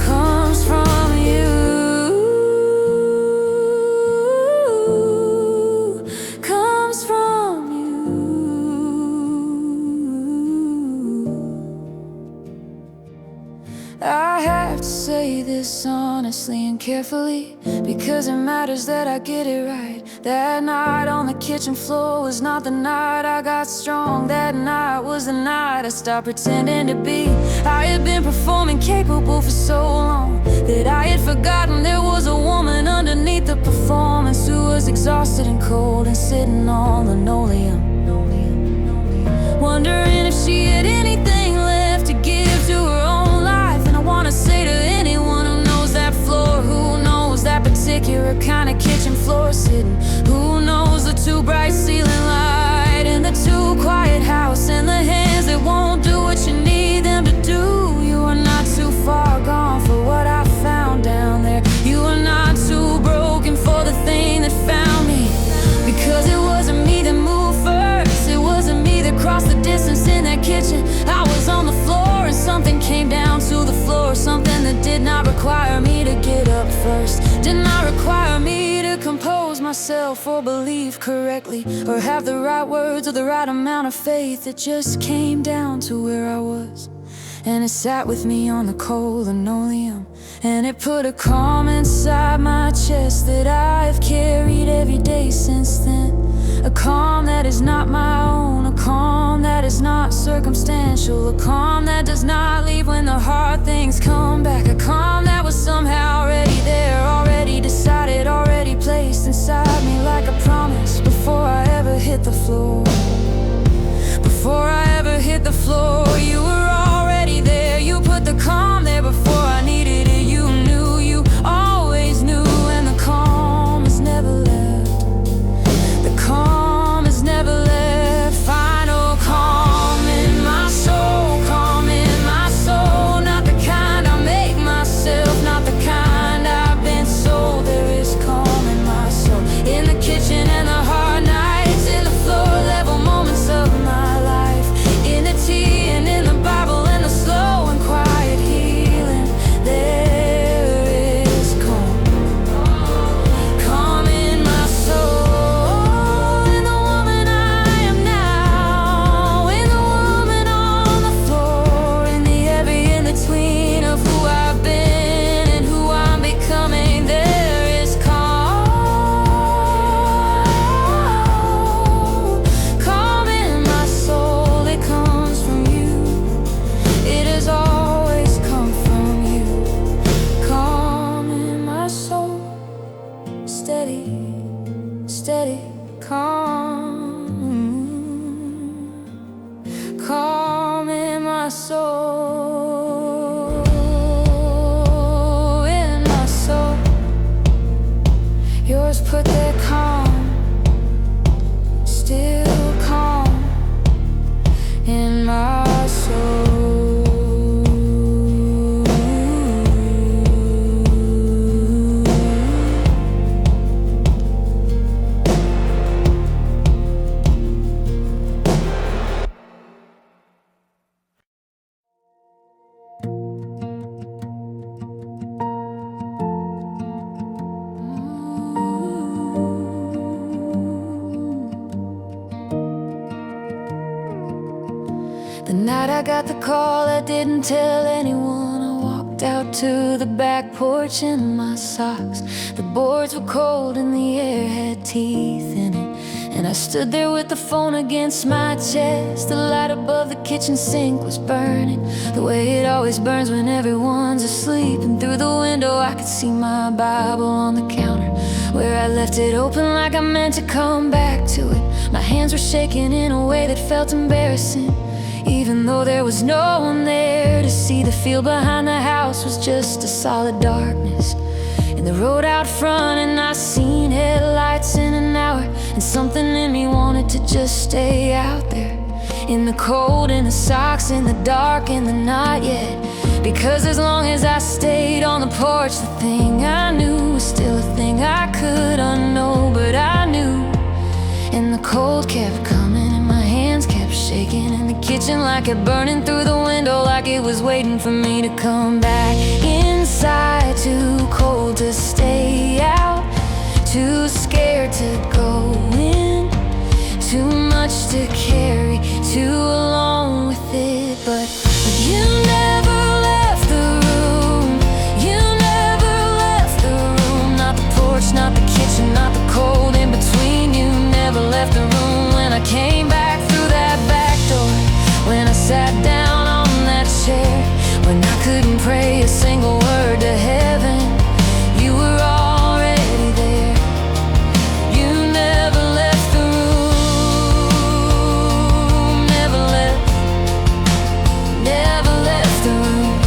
Comes from you, comes from you. I have to say this honestly and carefully, because it matters that I get it right. That night on the kitchen floor was not the night I got strong. That night was the night I stopped pretending to be. I had been performing capable for so long that I had forgotten there was a woman underneath the performance who was exhausted and cold and sitting on linoleum, wondering if she had anything left to give to her own life. And I wanna say to anyone who knows that floor, who knows that particular kind of kitchen floor sitting, who knows the too bright ceiling light and the too quiet house and the hands that won't do what you need them to do. You are not too far gone for what I found down there. You are not too broken for the thing that found me, because it wasn't me that moved first, it wasn't me that crossed the distance in that kitchen. I was on the floor and something came down to the floor, something that did not require me to get up first, did not require me to compose myself or believe correctly or have the right words or the right amount of faith. It just came down to where I was, and it sat with me on the cold linoleum, and it put a calm inside my chest that I've carried every day since then. A calm that is not my own, a calm that is not circumstantial, a calm that does not leave when the hard things come back, a calm that was somehow already there, already decided, already placed inside me like a promise before I ever hit the floor. Before I ever hit the floor, you were already there. You put the calm there before I needed it. You knew, you always knew, and the calm has never left. The calm has never left. Final calm in my soul, calm in my soul. Not the kind I make myself, not the kind I've been sold. There is calm in my soul, in the kitchen and the hard nights, in the floor level moments of my life, in the tea and in the Bible and the slow and quiet healing. There is calm, calm in my soul, in the woman I am now, in the woman on the floor, in the every in-between of who I've been and who I'm becoming. There is calm in my soul. It comes from you. It has always come from you. Calm in my soul. Steady, steady, calm. Calm in my soul. In my soul. Yours put their calm, still calm in my soul. The night I got the call, I didn't tell anyone. I walked out to the back porch in my socks. The boards were cold and the air had teeth in it, and I stood there with the phone against my chest. The light above the kitchen sink was burning, the way it always burns when everyone's asleep. And through the window I could see my Bible on the counter, where I left it open like I meant to come back to it. My hands were shaking in a way that felt embarrassing, even though there was no one there to see. The field behind the house was just a solid darkness, and the road out front, and I seen headlights in an hour, and something in me wanted to just stay out there, in the cold, in the socks, in the dark, in the not yet. Because as long as I stayed on the porch, the thing I knew was still a thing I could unknow. But I knew, and the cold kept coming, and my hands kept shaking in the kitchen like it burning through the window, like it was waiting for me to come back inside. Too cold to stay out, too scared to go in, too much to carry, too alone with it. But you never left the room, you never left the room. Not the porch, not the kitchen, not the cold in between. You never left the room when I came back through that back door, when I sat down on that chair, when I couldn't pray a single word to heaven. You were already there. You never left the room, never left, never left the room.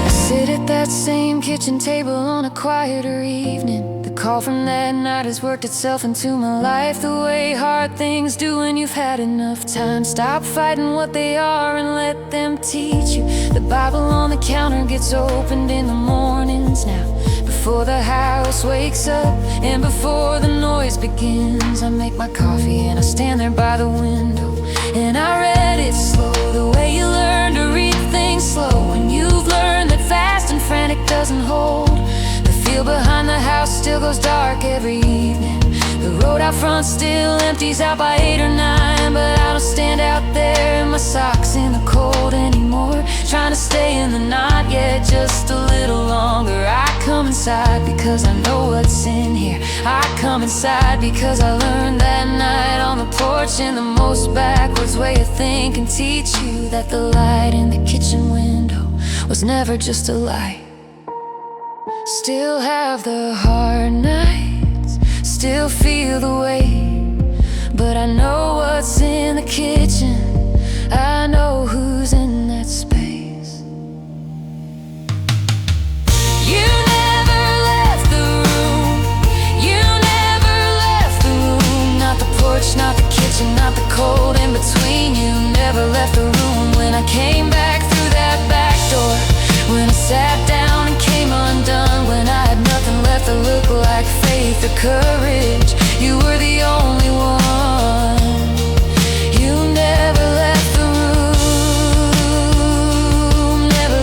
I sit at that same kitchen table on a quieter evening. The call from that night has worked itself into my life, the way hard things do when you've had enough time. Stop fighting what they are and let them teach you. The Bible on the counter gets opened in the mornings now, before the house wakes up and before the noise begins. I make my coffee and I stand there by the window, and I read it slow, the way you learn to read things slow when you've learned that fast and frantic doesn't hold. The field behind the house still goes dark every evening. The road out front still empties out by 8 or 9, but I don't stand out there in my socks in the cold anymore, trying to stay in the night, yeah, just a little longer. I come inside because I know what's in here. I come inside because I learned that night on the porch in the most backwards way of thinking. Teach you that the light in the kitchen window was never just a light. Still have the hard nights, still feel the weight, but I know what's in the kitchen, I know who's in that space. You never left the room, you never left the room. Not the porch, not the kitchen, not the cold in between. You never left the room when I came back through that back door, when I sat down and came undone, when I had nothing left to look like faith or courage. You were the only one. You never left the room, never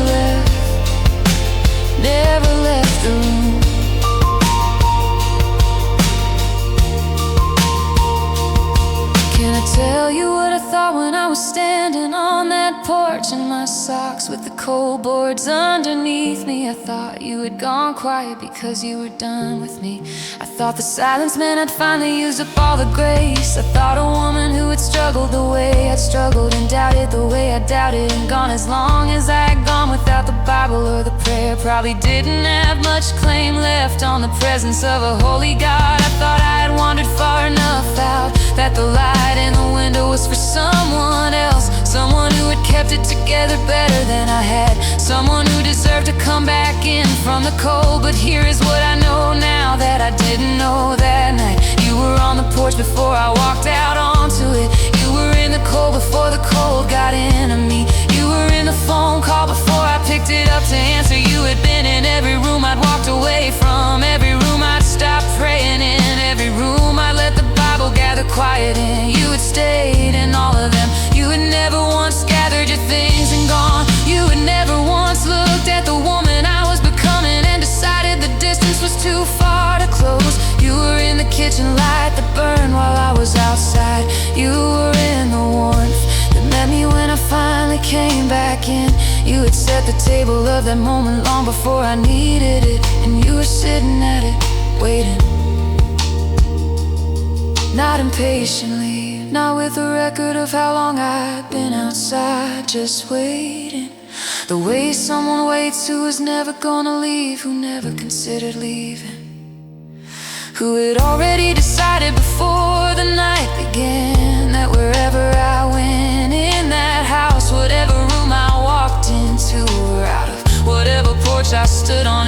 left the room. Can I tell you what I thought when I was standing on that porch in my socks with the cold boards underneath me? I thought you had gone quiet because you were done with me. I thought the silence meant I'd finally used up all the grace. I thought a woman who had struggled the way I'd struggled and doubted the way I doubted, and gone as long as I had gone without the Bible or the prayer, probably didn't have much claim left on the presence of a holy God. I thought I had wandered far enough out, that the light in the window was for someone else, someone who had kept it together better than I had, someone who deserved to come back in from the cold. But here is what I know now that I didn't know that night. You were on the porch before I walked out onto it. You were in the cold before the cold got into me. You were in the phone call before I picked it up to answer. You had been in every room I'd walked away from, every room I'd stopped praying in, every room I let the Bible gather quiet in. You had stayed in all of them. You had never once gathered your things and gone. You had never once looked at the woman I was becoming and decided the distance was too far to close. You were in the kitchen light that burned while I was outside. You were in the warmth that met me when I finally came back in. You had set the table of that moment long before I needed it, and you were sitting at it, waiting. Not impatiently, not with a record of how long I'd been outside, just waiting. The way someone waits who was never gonna leave, who never considered leaving, who had already decided before the night began that wherever I went in that house, whatever room I walked into or out of, whatever porch I stood on,